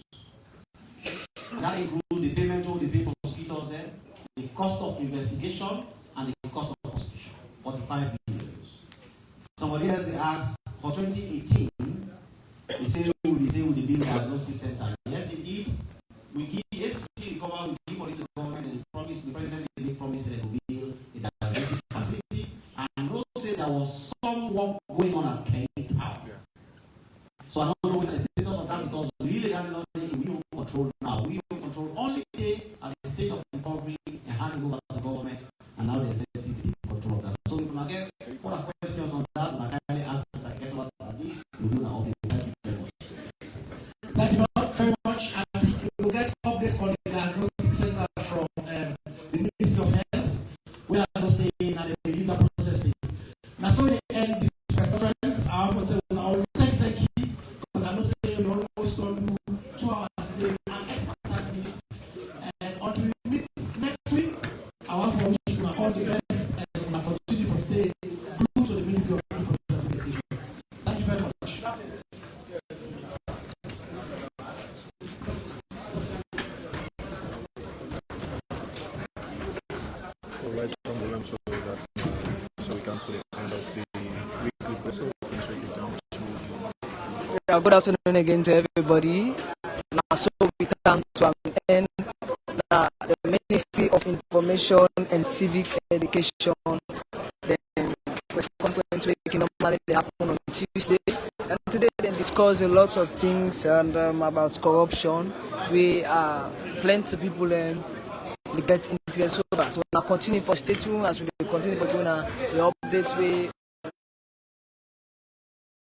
That includes the payment to the pay prosecutors there, the cost of investigation, and the cost of prosecution. 45 million. Somebody else they asked for 2018, they say with the bill diagnosis center. Yes, indeed. We give ACC recover, we give money to the government, and the president made promise that will build a diagnostic facility. And those say there was some work going on at Kent Town. So I don't know what the status of that, because we legally we don't control now. We don't control only at the stage of recovery and handing over to the government, and now the executive control of that. So if I get further questions on that, I kindly ask that I get what I did. We do now. Thank you very much. And we'll get updates on the diagnostic center from the Ministry of Health. We are going to say that the legal processing. Now, so we end this press conference. I want to say, thank you, because I know say we almost don't do 2 hours a day and extra minutes. And until we meet next week, I want to wish you all the best and continue to stay glued to the Ministry of Health. Thank you very much. Right from the room so we come to the end of the weekly press conference. We come to yeah, good afternoon again to everybody. Now, so we come to an end. The Ministry of Information and Civic Education, the press conference week normally happen on Tuesday, and today they discuss a lot of things and about corruption. We are plenty people and we get interest over. So now continue for stay tuned as we continue for doing the updates. We